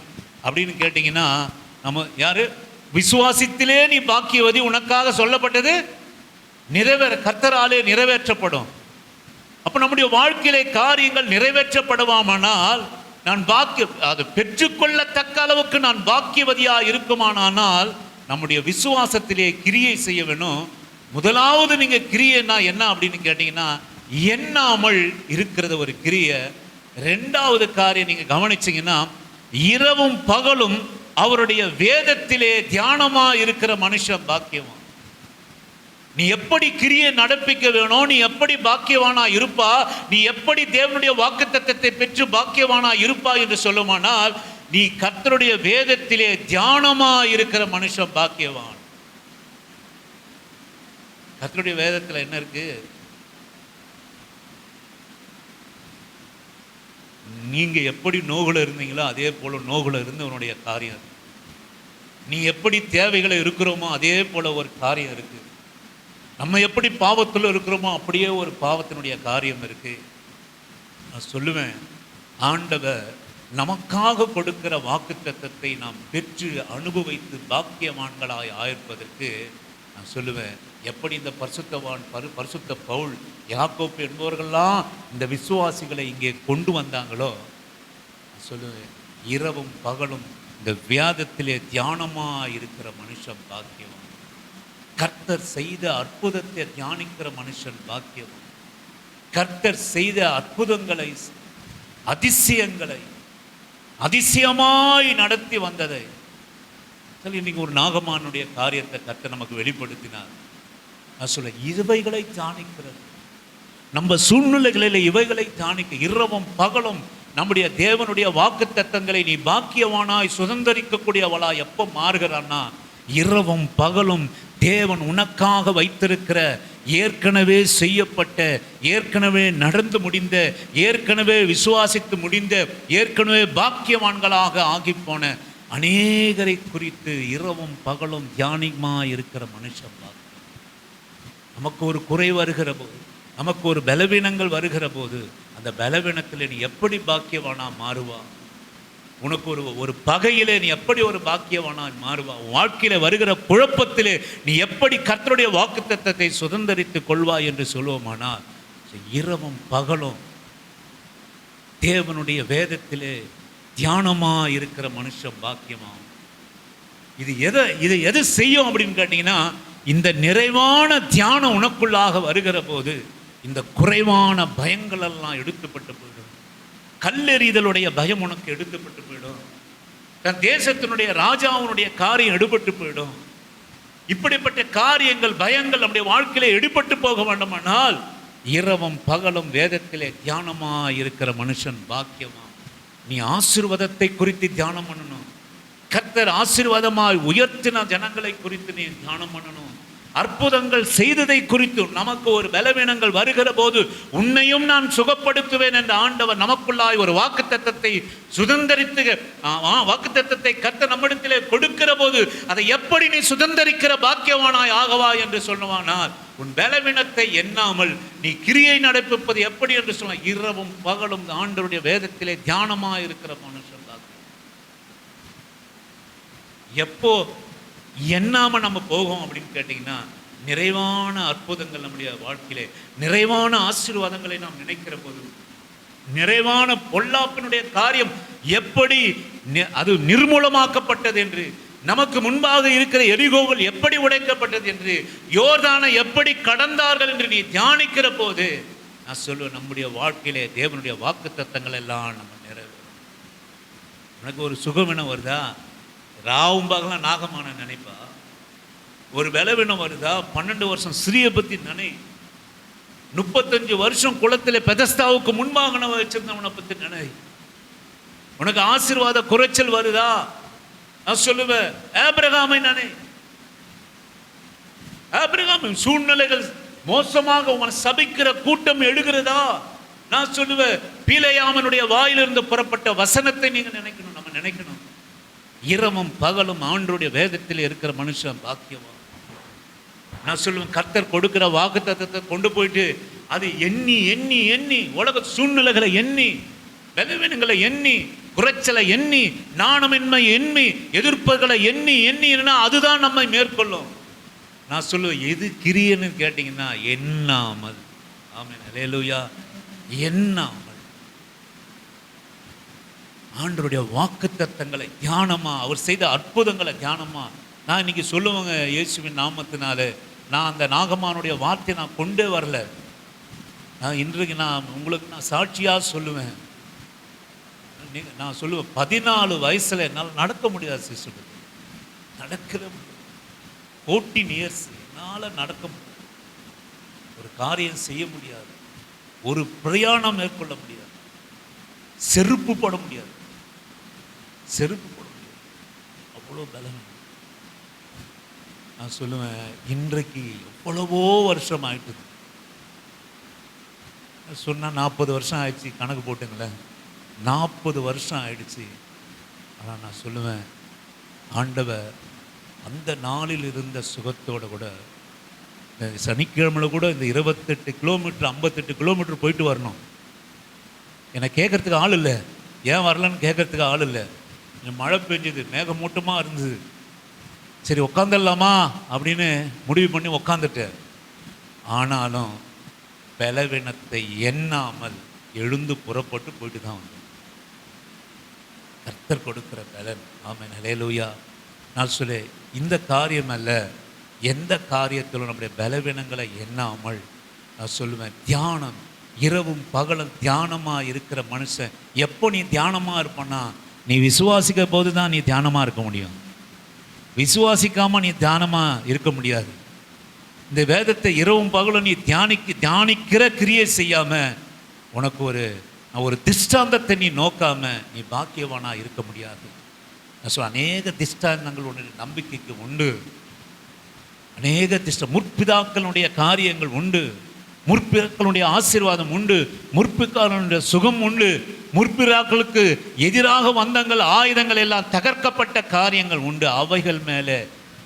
அப்படின்னு கேட்டீங்கன்னா, நம்ம யாரு? விசுவாசத்திலே நீ பாக்கியவதி, உனக்காக சொல்லப்பட்டது கர்த்தராலே நிறைவேற்றப்படும். அப்ப நம்முடைய வாழ்க்கையிலே காரியங்கள் நிறைவேற்றப்படுவானால், நான் அது பெற்றுக்கொள்ளத்தக்க அளவுக்கு நான் பாக்கியவதியா இருக்குமானால் நம்முடைய விசுவாசத்திலே கிரியை செய்ய வேணும். முதலாவது நீங்க கிரியைன்னா என்ன அப்படின்னு கேட்டீங்கன்னா, எண்ணாமல் இருக்கிறது ஒரு கிரியை. 2வது காரியம் நீங்க கவனிச்சீங்கன்னா, இரவும் பகலும் அவருடைய வேதத்திலே தியானமா இருக்கிற மனுஷன் பாக்கியவான். நீ எப்படி கிரியை நடப்பிக்க வேணும், நீ எப்படி பாக்கியவானா இருப்பா, நீ எப்படி தேவனுடைய வாக்குத்தத்தத்தை பெற்று பாக்கியவானா இருப்பா என்று சொல்லுமானால், நீ கர்த்தருடைய வேதத்திலே தியானமா இருக்கிற மனுஷன் பாக்கியவான். கர்த்தருடைய வேதத்தில் என்ன இருக்கு? நீங்க எப்படி நோகுல இருந்தீங்களோ அதே போல நோகுல இருந்து உன்னுடைய காரியம். நீ எப்படி தேவைகளை இருக்கிறோமோ அதே போல ஒரு காரியம் இருக்கு. நம்ம எப்படி பாவத்தில் இருக்கிறோமோ அப்படியே ஒரு பாவத்தினுடைய காரியம் இருக்கு. நான் சொல்லுவேன், ஆண்டவர் நமக்காக கொடுக்கிற வாக்குத்தத்தத்தை நாம் பெற்று அனுபவித்து பாக்கியவான்களாய் ஆயிருப்பதற்கு நான் சொல்லுவேன், எப்படி இந்த பரிசுத்த பவுல், யாக்கோப்பு என்பவர்கள்லாம் இந்த விசுவாசிகளை இங்கே கொண்டு வந்தாங்களோ, சொல்லுவேன், இரவும் பகலும் இந்த வியாதத்திலே தியானமாக இருக்கிற மனுஷன் பாக்கியவான். கர்த்தர் செய்த அற்புதத்தை தியானிக்கிற மனுஷன் பாக்கியவான். கர்த்தர் செய்த அற்புதங்களை, அதிசயங்களை, அதிசயமாய் நடத்தி வந்ததை சரி, இன்னைக்கு ஒரு நாகமானுடைய காரியத்தை கர்த்தர் நமக்கு வெளிப்படுத்தினார். நான் சொல்ல, இவைகளை தியானிக்கிறது, நம்ம சூழ்நிலைகளில் இவைகளை தியானிக்க இரவும் பகலும் நம்முடைய தேவனுடைய வாக்குத்தத்தங்களை நீ பாக்கியவானாய் சுதந்தரிக்கக்கூடியவளா எப்போ மாறுகிறான்னா, இரவும் பகலும் தேவன் உனக்காக வைத்திருக்கிற ஏற்கனவே செய்யப்பட்ட, ஏற்கனவே நடந்து முடிந்த, ஏற்கனவே விசுவாசித்து முடிந்த, ஏற்கனவே பாக்கியவான்களாக ஆகிப்போன அநேகரை குறித்து இரவும் பகலும் தியானமாக இருக்கிற மனுஷன். நமக்கு ஒரு குறை வருகிற போது, நமக்கு ஒரு பலவீனங்கள் வருகிற போது, அந்த பலவீனத்தில் நீ எப்படி பாக்கியவானா மாறுவா? உனக்கு ஒரு பகையிலே நீ எப்படி ஒரு பாக்கியவானா மாறுவா? வாழ்க்கையில வருகிற குழப்பத்திலே நீ எப்படி கர்த்தருடைய வாக்குத்தத்தத்தை சுதந்தரித்துக் கொள்வாய் என்று சொல்லுவோமானால், இரவும் பகலும் தேவனுடைய வேதத்திலே தியானமா இருக்கிற மனுஷன் பாக்கியமா. இது எது செய்யும் அப்படின்னு கேட்டீங்கன்னா, இந்த நிறைவான தியானம் உனக்குள்ளாக வருகிற போது இந்த குறைவான பயங்கள் எல்லாம் எடுத்துப்பட்டு போயிடும். கல்லெறிதலுடைய பயம் உனக்கு எடுத்துப்பட்டு போயிடும். தன் தேசத்தினுடைய ராஜாவினுடைய காரியம் எடுபட்டு போயிடும். இப்படிப்பட்ட காரியங்கள், பயங்கள் நம்முடைய வாழ்க்கையில எடுபட்டு போக வேண்டுமானால் இரவும் பகலும் வேதத்திலே தியானமா இருக்கிற மனுஷன் பாக்கியமா. நீ ஆசீர்வாதத்தை குறித்து தியானம் பண்ணணும். கர்த்தர் ஆசீர்வாதமாய் உயர்த்தின ஜனங்களை குறித்து நீ தியானம் பண்ணணும். அற்புதங்கள் செய்ததை குறித்து, நமக்கு ஒரு பலவீனங்கள் வருகிற போது உன்னையும் நான் சுகப்படுத்துவேன் என்ற ஆண்டவர் நமக்குள்ளாய் ஒரு வாக்குத்தத்தத்தை சுதந்தரித்து, வாக்குத்தத்தத்தை கர்த்தர் நம்மிடத்திலே கொடுக்கிற போது அதை எப்படி நீ சுதந்தரிக்கிற பாக்கியவானாய் ஆகவா என்று சொல்லுவானால், உன் பலவீனத்தை எண்ணாமல் நீ கிரியை நடப்பிப்பது எப்படி என்று சொன்ன, இரவும் பகலும் ஆண்டவருடைய வேதத்திலே தியானமாக இருக்கிற மனுஷன் தான். எப்போ எண்ணாம நம்ம போகும் அப்படின்னு கேட்டீங்கன்னா, நிறைவான அற்புதங்கள் நம்முடைய வாழ்க்கையிலே, நிறைவான ஆசீர்வாதங்களை நாம் நினைக்கிற போது, நிறைவான பொல்லாப்பினுடைய காரியம் எப்படி அது நிர்மூலமாக்கப்பட்டது என்று, நமக்கு முன்பாக இருக்கிற எரிகோவில் எப்படி உடைக்கப்பட்டது என்று, யோர்தானை எப்படி கடந்தார்கள் என்று நீ தியானிக்கிற போது, நான் சொல்லுவேன், நம்முடைய வாழ்க்கையிலே தேவனுடைய வாக்குத்தத்தங்கள் எல்லாம் நம்ம நிறைவேறும். எனக்கு ஒரு சுகவினம் வருதா, ராவும் பகலாம் நாகமான நினைப்பா. ஒரு பலவீனம் வருதா, 12 வருஷம் ஸ்ரீயை பற்றி நினை. 35 வருஷம் குளத்தில் பெதஸ்தாவுக்கு முன்பாக நம்ம வச்சிருந்தவனை பற்றி நினை. உனக்கு ஆசீர்வாத குறைச்சல் வருதா, நான் சொல்லுவேன் ஆபிரகாமை நினை. ஆபிரகாமின் சூழ்நிலைகள் மோசமாக உன் சபிக்கிற கூட்டம் எழுகிறதா, நான் சொல்லுவேன் பீலேயாமனுடைய வாயிலிருந்து புறப்பட்ட வசனத்தை நீங்க நினைக்கணும், நம்ம நினைக்கணும். இரவும் பகலும் ஆண்டவருடைய வேதத்தில் இருக்கிற மனுஷன் பாக்கியவான். நான் சொல்லுவேன், கர்த்தர் கொடுக்கிற வாக்குத்தத்தத்தை கொண்டு போயிட்டு அது எண்ணி எண்ணி எண்ணி, உலக சூழ்நிலைகளை எண்ணி, பலவீனங்களை எண்ணி, குறைச்சலை எண்ணி, நாணமின்மை எண்ணி, எதிர்ப்புகளை எண்ணி எண்ணினா அதுதான் நம்மை மேற்கொள்ளும். நான் சொல்லுவேன், எது கிரியன்னு கேட்டீங்கன்னா எண்ணாமல். ஆமென், அல்லேலூயா. எண்ணாமல் ஆண்டவருடைய வாக்குத்தத்தங்களை தியானமா, அவர் செய்த அற்புதங்களை தியானமா. நான் இன்னைக்கு சொல்லுவேங்க, இயேசுவின் நாமத்தினால நான் அந்த நாகமானுடைய வார்த்தையை நான் கொண்டே வரல. நான் இன்றைக்கு உங்களுக்கு சாட்சியாக சொல்லுவேன். நான் சொல்லுவேன், 14 வயசுல என்னால் நடக்க முடியாது சிஸ்டர், நடக்கிற 14 இயர்ஸ் என்னால் நடக்க முடியாது, ஒரு காரியம் செய்ய முடியாது, ஒரு பிரயாணம் மேற்கொள்ள முடியாது, செருப்பு போட முடியாது, செருப்பு போட முடியாது, அவ்வளோ பலம். நான் சொல்லுவேன், இன்றைக்கு எவ்வளவோ வருஷம் ஆயிட்டுது. சொன்னால் 40 வருஷம் ஆயிடுச்சு, கணக்கு போட்டுங்களேன், 40 வருஷம் ஆயிடுச்சு. ஆனால் நான் சொல்லுவேன், ஆண்டவர் அந்த நாளில் இருந்த சுகத்தோடு கூட, சனிக்கிழமையில் கூட இந்த 28 கிலோமீட்டர் 58 கிலோமீட்டர் போயிட்டு வரணும். என்னை கேட்கறதுக்கு ஆள் இல்லை, ஏன் வரலன்னு கேட்கறதுக்கு ஆள் இல்லை. மழை பெஞ்சது, மேகமூட்டமாக இருந்தது. சரி உட்காந்துடலாமா அப்படின்னு முடிவு பண்ணி உட்காந்துட்டேன். ஆனாலும் பலவீனத்தை எண்ணாமல் எழுந்து புறப்பட்டு போயிட்டு தான் வந்தேன். கர்த்தர் கொடுக்கிற பலன். ஆமென், அல்லேலூயா. நான் சொல்ல, இந்த காரியம் அல்ல, எந்த காரியத்திலும் நம்முடைய பலவீனங்களை எண்ணாமல், நான் சொல்லுவேன், தியானம், இரவும் பகலும் தியானமாக இருக்கிற மனுஷன். எப்போ நீ தியானமாக இருப்பன்னா, நீ விசுவாசிக்க போது தான் நீ தியானமாக இருக்க முடியும். விசுவாசிக்காமல் நீ தியானமாக இருக்க முடியாது. இந்த வேதத்தை இரவும் பகலும் நீ தியானிக்கிற கிரியை செய்யாம, உனக்கு ஒரு திஷ்டாந்தத்தை நீ நோக்காம நீ பாக்கியவானா இருக்க முடியாது. அநேக திஷ்டாந்தங்கள் உன்னுடைய நம்பிக்கைக்கு உண்டு. அநேக முற்பிதாக்களுடைய காரியங்கள் உண்டு. முற்பிதாக்களுடைய ஆசீர்வாதம் உண்டு. முற்பிதாக்களுடைய சுகம் உண்டு. முற்பிதாக்களுக்கு எதிராக வந்தங்கள் ஆயுதங்கள் எல்லாம் தகர்க்கப்பட்ட காரியங்கள் உண்டு. அவைகள் மேலே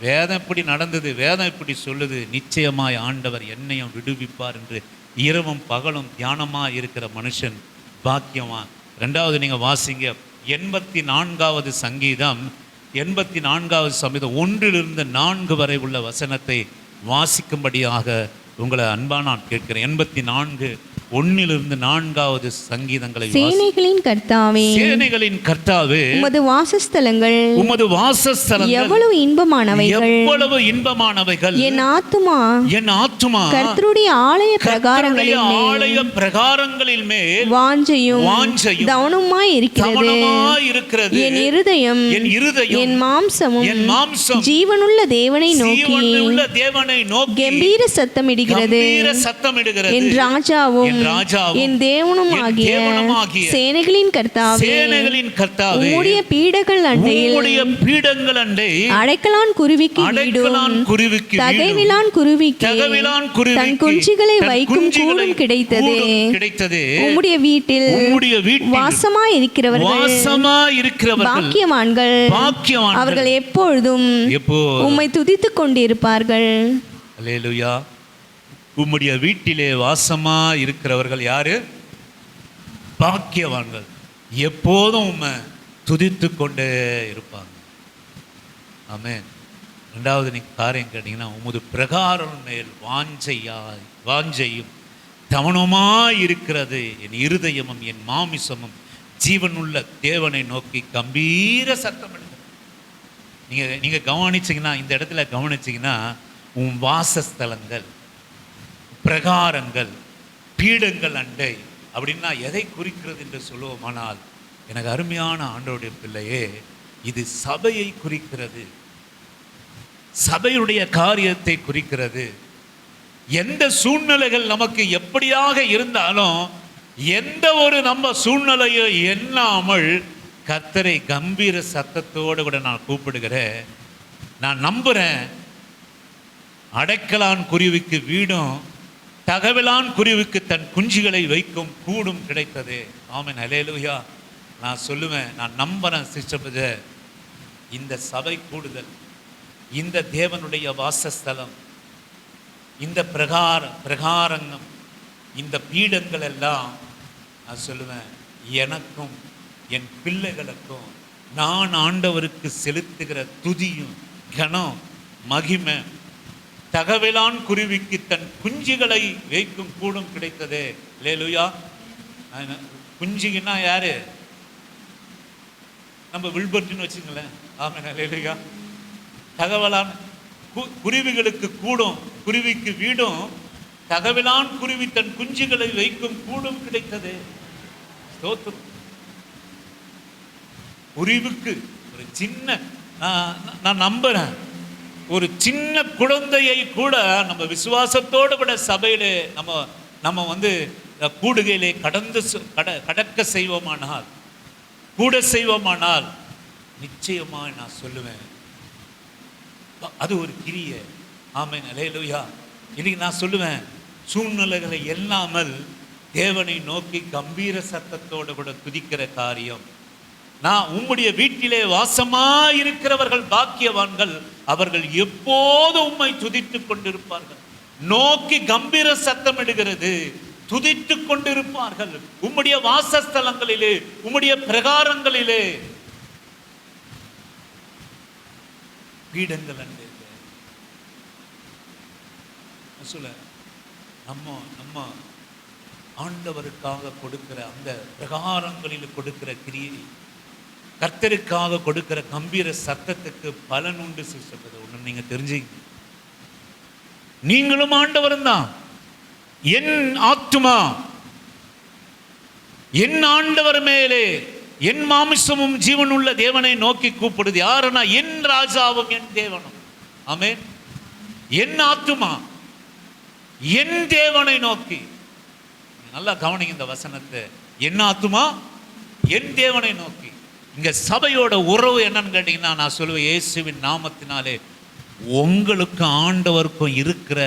வேதம் இப்படி நடந்தது, வேதம் இப்படி சொல்லுது, நிச்சயமாய் ஆண்டவர் என்னையும் விடுவிப்பார் என்று இரவும் பகலும் தியானமாக இருக்கிற மனுஷன் பாக்கியமா. ரெண்டாவது நீங்கள் வாசிங்க 84வது சங்கீதம் 84வது சங்கீதம் 1-4 வரை உள்ள வசனத்தை வாசிக்கும்படியாக உங்களை அன்பாக நான் கேட்கிறேன். 84:1-4 சங்கீதங்களை. சேனைகளின் கர்த்தாவே, சேனைகளின் கர்த்தாவே, உமது வாசஸ்தலங்கள் எவ்வளவு இன்பமானவைகள், எவ்வளவு இன்பமானவைகள். என் ஆத்துமா கர்த்தருடைய ஆலய பிரகாரங்களில் மேல் வாஞ்சையும் கவனமாய் இருக்கிறது. என் இருதயம் என் மாம்சமும் ஜீவனுள்ள தேவனை நோக்கி கம்பீர சத்தமிடுகிறது. என் ராஜாவும் என் தேவனும் ஆகிய சேனைகளின் கர்த்தாவே, உம்முடைய பீடங்கள் அண்டை அடைக்கலான் குருவிக்கு வீடும் தகைவிலான் குருவிக்கு தன் குஞ்சுகளை வைக்கும் கூடும் கிடைத்தது. உம்முடைய வீட்டில் வாசமாய் இருக்கிறவர்கள் பாக்கியவான்கள். அவர்கள் எப்பொழுதும் உம்மை துதித்துக் கொண்டிருப்பார்கள். அல்லேலூயா. உம்முடைய வீட்டிலே வாசமா இருக்கிறவர்கள் யாரு? பாக்கியவான்கள். எப்போதும் உம்மை துதித்து கொண்டே இருப்பாங்க. ஆமென். ரெண்டாவது நீங்க காரியம் கேட்டீங்கன்னா, உமது பிரகாரம் மேல் வாஞ்சையும் தவனமாய் இருக்கிறது என் இருதயமும் என் மாமிசமும் ஜீவனுள்ள தேவனை நோக்கி கம்பீர சத்தம் எடுக்கிறது. நீங்க கவனிச்சிங்கன்னா, இந்த இடத்துல கவனிச்சிங்கன்னா, உன் வாசஸ்தலங்கள் பிரகாரங்கள் பீடங்கள் அண்டை அப்படின்னா எதை குறிக்கிறது என்று சொல்லுவோமானால், எனக்கு அருமையான ஆண்டவருடைய பிள்ளையே, இது சபையை குறிக்கிறது. சபையுடைய காரியத்தை குறிக்கிறது. எந்த சூழ்நிலைகள் நமக்கு எப்படியாக இருந்தாலும், எந்த ஒரு நம்ம சூழ்நிலையோ எண்ணாமல் கர்த்தரை கம்பீர சத்தத்தோடு கூட நான் கூப்பிடுகிறேன். நான் நம்புகிறேன், அடைக்கலான் குருவிக்கு வீடும் தகவலான் குருவிக்கு தன் குஞ்சுகளை வைக்கும் கூடும் கிடைத்தது. ஆமென். அல்லேலூயா. நான் சொல்லுவேன், நான் நம்புறேன் சிஸ்டர், இந்த சபை கூடுதல், இந்த தேவனுடைய வாசஸ்தலம், இந்த பிரகாரங்கம், இந்த பீடங்கள் எல்லாம் நான் சொல்லுவேன், எனக்கும் என் பிள்ளைகளுக்கும் நான் ஆண்டவருக்கு செலுத்துகிற துதியும் கனம் மகிமை, தகவலான் குருவிக்கு தன் குஞ்சுகளை வைக்கும் கூடும் கிடைத்ததே. அல்லேலூயா. குஞ்சுன்னா யாரு? நம்ம வில்பர்ட்னு வச்சுங்களேன். ஆமென். அல்லேலூயா. தகவலான் குருவிகளுக்கு கூடும், குருவிக்கு வீடும், தகவலான் குருவி தன் குஞ்சுகளை வைக்கும் கூடும் கிடைத்தது. ஸ்தோத்திரம். குருவிக்கு ஒரு சின்ன, நான் நம்புறேன், ஒரு சின்ன குழந்தையை கூட நம்ம விசுவாசத்தோடு கூட சபையிலே நம்ம கூடுகையிலே கடக்க செய்வோமானால், கூட செய்வோமானால், நிச்சயமாக நான் சொல்லுவேன், அது ஒரு கிரியை. ஆமென். அல்லேலூயா. இன்னைக்கு நான் சொல்லுவேன், சூழ்நிலைகளை எண்ணாமல் தேவனை நோக்கி கம்பீர சத்தத்தோடு கூட துதிக்கிற காரியம். நான் உம்முடைய வீட்டிலே வாசமாயிருக்கிறவர்கள் பாக்கியவான்கள், அவர்கள் எப்போது உம்மை துதித்துக் கொண்டிருப்பார்கள். நோக்கி கம்பீர சத்தம் இடுகிறது, துதித்துக் கொண்டிருப்பார்கள். உம்முடைய வாசஸ்தலங்களிலே, உம்முடைய பிரகாரங்களிலே பீடங்கள் அண்டு சொல்ல நம்ம ஆண்டவருக்காக கொடுக்கிற அந்த பிரகாரங்களில் கொடுக்கிற கிரியை, கர்த்தருக்காக கொடுக்கிற கம்பீர சத்தத்துக்கு பலன் உண்டு சிஸ்டர். ஒன்று நீங்க தெரிஞ்சுங்க, நீங்களும் ஆண்டவரும் தான். என் ஆத்துமா என் ஆண்டவர் மேலே என் மாமிசமும் ஜீவனுள்ள தேவனை நோக்கி கூப்பிடுது. யாருன்னா என் ராஜாவும் என் தேவனும். ஆமென். என் ஆத்துமா என் தேவனை நோக்கி. நல்லா கவனிங்க இந்த வசனத்தை. என் ஆத்துமா என் தேவனை நோக்கி. இங்க சபையோட உறவு என்னன்னு கேட்டீங்கன்னா, நான் சொல்லுவேன், இயேசுவின் நாமத்தினாலே உங்களுக்கும் ஆண்டவருக்கும் இருக்கிற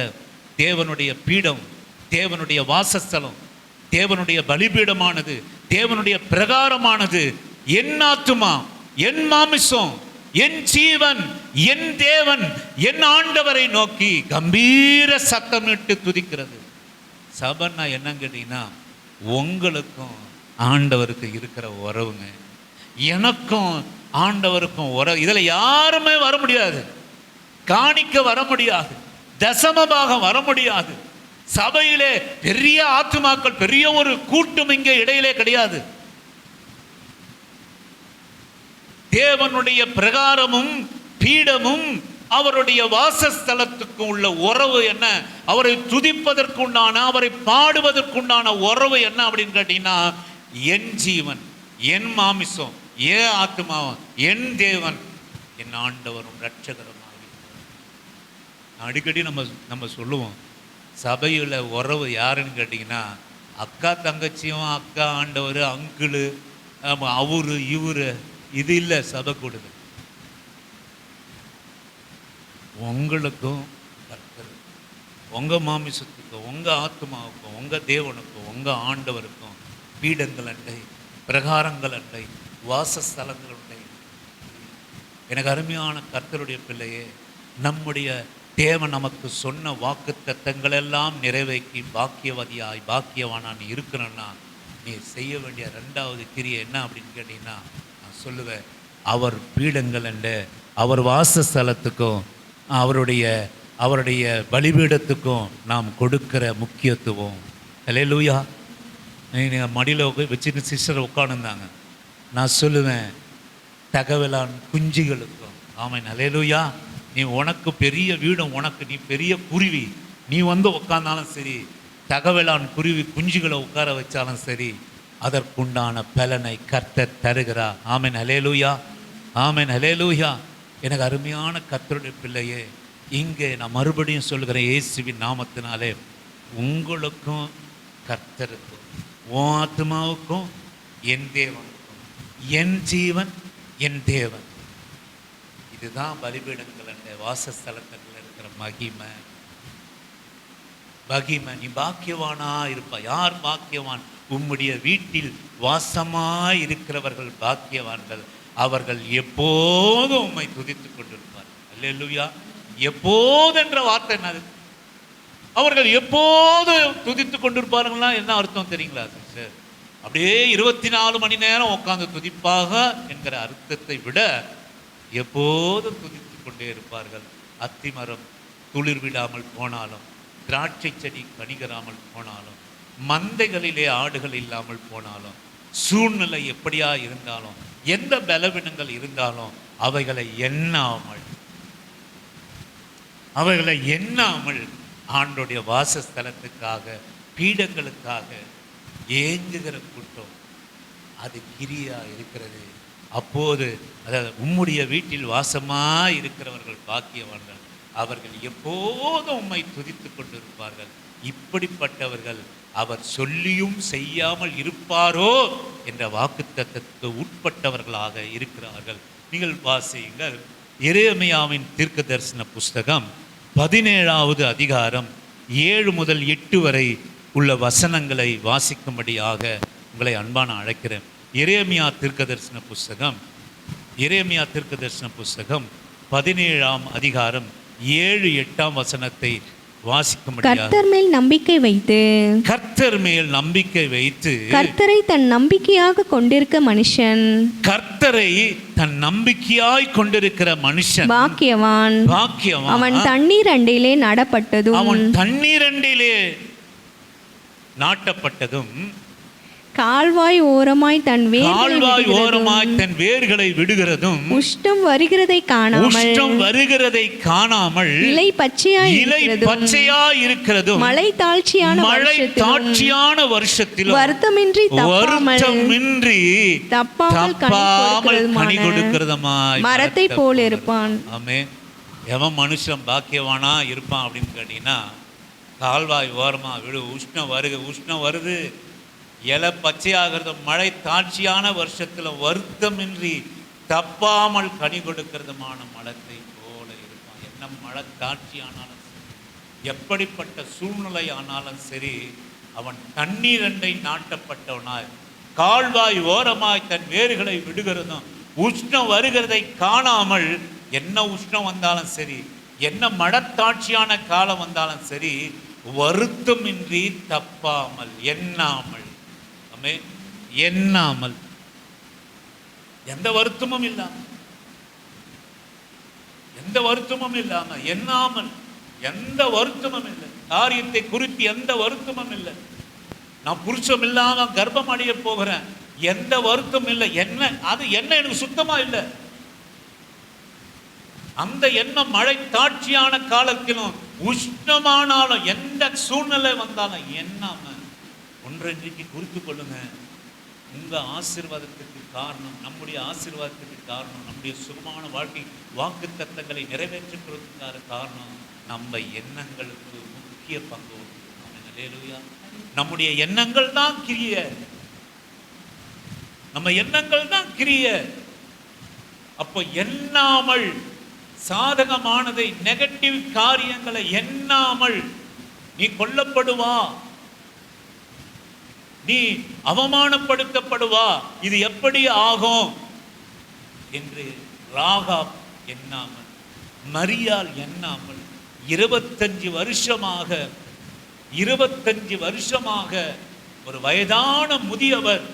தேவனுடைய பீடம், தேவனுடைய வாசஸ்தலம், தேவனுடைய பலிபீடமானது, தேவனுடைய பிரகாரமானது என் ஆத்துமா, என் மாமிசம், என் ஜீவன், என் தேவன், என் ஆண்டவரை நோக்கி கம்பீர சத்தமிட்டு துதிக்கிறது. சபைன்னா என்னன்னு கேட்டீங்கன்னா, உங்களுக்கும் ஆண்டவருக்கு இருக்கிற உறவுங்க. எனக்கும் ஆண்டவருக்கும் உறவு. இதுல யாருமே வர முடியாது, காணிக்க வர முடியாது, தசமபாகம் வர முடியாது. சபையிலே பெரிய ஆத்துமாக்கள், பெரிய ஒரு கூட்டம் இங்கே இடையிலே கிடையாது. தேவனுடைய பிரகாரமும் பீடமும் அவருடைய வாசஸ்தலத்துக்கு உள்ள உறவு என்ன, அவரை துதிப்பதற்குண்டான, அவரை பாடுவதற்குண்டான உறவு என்ன அப்படின்னு கேட்டீங்கன்னா, என் ஜீவன், என் மாமிசம், என் ஆத்மாவும், என் தேவன், என் ஆண்டவரும் இரட்சகரும். அடிக்கடி நம்ம சொல்லுவோம், சபையில் உறவு யாருன்னு கேட்டிங்கன்னா, அக்கா தங்கச்சியும், அக்கா ஆண்டவர், அங்கிளு, அவரு இவரு, இது இல்லை சபை கூடுது. உங்களுக்கும் கர்த்தர், உங்கள் மாமிசத்துக்கும், உங்கள் ஆத்மாவுக்கும், உங்கள் தேவனுக்கும், உங்கள் ஆண்டவருக்கும் பீடங்கள் அண்டை, பிரகாரங்கள் அண்டை, வாசஸ்தலங்கள் அண்டை. எனக்கு அருமையான கர்த்தருடைய பிள்ளையே, நம்முடைய தேவன் நமக்கு சொன்ன வாக்கு தத்தங்கள் எல்லாம் நிறைவேற்றி பாக்கியவதியாய் பாக்கியவானான் இருக்கணும்னா, நீ செய்ய வேண்டிய 2வது கிரியை என்ன அப்படின்னு கேட்டீங்கன்னா, நான் சொல்லுவேன், அவர் பீடங்கள் என்ற அவர் வாசஸ்தலத்துக்கும் அவருடைய பலிபீடத்துக்கும் நாம் கொடுக்கிற முக்கியத்துவம். அல்லேலூயா. நீங்கள் மடியில் வச்சுட்டு சிஸ்டர் உட்காந்துருந்தாங்க. நான் சொல்லுவேன், தகவலான் குஞ்சுகளுக்கும். ஆமாம், அல்லேலூயா. நீ உனக்கு பெரிய வீடும், உனக்கு நீ பெரிய குருவி, நீ வந்து உட்கார்ந்தாலும் சரி, தகவலான் குருவி குஞ்சுகளை உட்கார வச்சாலும் சரி, அதற்குண்டான பலனை கர்த்தர் தருகிறார். ஆமென், ஹல்லேலூயா, ஆமென், ஹல்லேலூயா. எனக்கு அருமையான கர்த்தருடைய பிள்ளையே, இங்கே நான் மறுபடியும் சொல்கிறேன், இயேசுவின் நாமத்தினாலே உங்களுக்கும் கர்த்தருக்கும், உன் ஆத்மாவுக்கும், என் தேவனுக்கும், என் ஜீவன், என் தேவன். இதுதான் பலிபீடங்கள், வாசஸ்தலத்தில் இருக்கிற மகிமை. நீ பாக்கியவானா இருப்பா. யார் பாக்கியவான்? உம்முடைய வீட்டில் வாசமாய் இருக்கிறவர்கள் பாக்கியவான்கள். அவர்கள் எப்போதும் உம்மை துதித்துக் கொண்டிருப்பார். அல்லேலூயா. எப்போது என்ற வார்த்தை என்னது? அவர்கள் எப்போது துதித்துக் கொண்டிருப்பார்கள்னா என்ன அர்த்தம் தெரியுங்களா சார்? அப்படியே 24 மணி நேரம் உட்கார்ந்து துதிப்பாக என்கிற அர்த்தத்தை விட எப்போதும் துதித்து கொண்டே இருப்பார்கள். அத்திமரம் துளிர் விடாமல் போனாலும், திராட்சை செடி கனிகராமல் போனாலும், மந்தைகளிலே ஆடுகள் இல்லாமல் போனாலும், சூழ்நிலை எப்படியா இருந்தாலும், எந்த பலவீனங்கள் இருந்தாலும், அவைகளை எண்ணாமல் ஆண்டோடைய வாசஸ்தலத்துக்காக, பீடங்களுக்காக ஏங்குகிற கூட்டம் அது கிரியா இருக்கிறது. அப்போது அதாவது உம்முடைய வீட்டில் வாசமாய் இருக்கிறவர்கள் பாக்கியவான்கள். அவர்கள் எப்போதும் உம்மை துதித்து கொண்டிருப்பார்கள். இப்படிப்பட்டவர்கள் அவர் சொல்லியும் செய்யாமல் இருப்பாரோ என்ற வாக்குத்தத்தத்துக்கு உட்பட்டவர்களாக இருக்கிறார்கள். நீங்கள் வாசியுங்கள், எரேமியாவின் தீர்க்க தரிசன புஸ்தகம் 17வது அதிகாரம் 7 முதல் 8 வரை உள்ள வசனங்களை வாசிக்கும்படியாக உங்களை அன்பான அழைக்கிறேன். எரேமியா தீர்க்கதரிசன புஸ்தகம் 17ஆம் அதிகாரம் 7-8 வசனத்தை வாசிக்கும்படியாக. கர்த்தர் மேல் நம்பிக்கை வைத்து கர்த்தரை தன் நம்பிக்கையாக கொண்டிருக்க மனுஷன், கர்த்தரை தன் நம்பிக்கையாய் கொண்டிருக்கிற மனுஷன் பாக்கியவான். அவன் தண்ணீர் அண்டையிலே நாட்டப்பட்டதும் கால்வாய் ஓரமாய் தன் வேர்களை விடுகிறதும், உஷ்டம் வருகிறதை காணாமல் இலை பச்சையாய் இருக்கிறதும், மழை தாழ்ச்சியான வருஷத்திலும் வருத்தமின்றி தப்பாமல் கனி கொடுக்கிறதுமாய் மரத்தை போல் இருப்பான். ஆமென். எவன் மனுஷன் பாக்கியவானா இருப்பான் அப்படின்னு கேட்டீங்கன்னா, கால்வாய் ஓரமா விடு, உஷ்ணம் வருது, இலை பச்சையாகிறது, மழை தாட்சியான வருஷத்துல வருத்தமின்றி தப்பாமல் கனி கொடுக்கிறதுமான மரத்தை போல இருக்கும். என்ன மழை தாட்சி ஆனாலும் சரி, எப்படிப்பட்ட சூழ்நிலை ஆனாலும் சரி, அவன் தண்ணீரண்டை நாட்டப்பட்டவனாய் கால்வாய் ஓரமாய் தன் வேர்களை விடுகிறதும், உஷ்ணம் வருகிறதை காணாமல், என்ன உஷ்ணம் வந்தாலும் சரி, என்ன மழத்தாட்சியான காலம் வந்தாலும் சரி, வருத்தமின்றி தப்பாமல் எண்ணாமல், எண்ணாமல், எந்த வருத்தமும் இல்லாம, எந்த வருத்தமும் இல்லாம எண்ணாமல், எந்த வருத்தமும் இல்லை, காரியத்தை குறித்து எந்த வருத்தமும் இல்லை. நான் புருஷம் இல்லாம கர்ப்பம் அடைய போகிறேன், எந்த வருத்தம் இல்லை. என்ன அது என்ன எனக்கு சுத்தமா இல்லை. அந்த எண்ணம் மழை தாட்சியான காலத்திலும் உஷ்ணமானாலும் எந்த சூழ்நிலை வந்தாலும் எண்ணாம ஒன்றைக்கு குறித்து கொள்ளுங்க. உங்க ஆசீர்வாதத்துக்கு காரணம், நம்முடைய ஆசீர்வாதத்துக்கு காரணம், நம்முடைய சுகமான வாழ்க்கை வாக்கு தத்தங்களை நிறைவேற்றுவதற்கான காரணம் நம்ம எண்ணங்களுக்கு முக்கிய பங்கு. நம்முடைய எண்ணங்கள் தான் கிரிய, நம்ம எண்ணங்கள் தான் கிரிய. அப்போ எண்ணாமல், சாதகமானதை நெகட்டிவ் காரியங்களை எண்ணாமல் நீ கொல்லப்படுவா, நீ அவமானப்படுத்தப்படுவா, இது எப்படி ஆகும் என்று ராகாப் எண்ணாமல், மரியாள் எண்ணாமல் 25 வருஷமாக ஒரு வயதான முதியவர்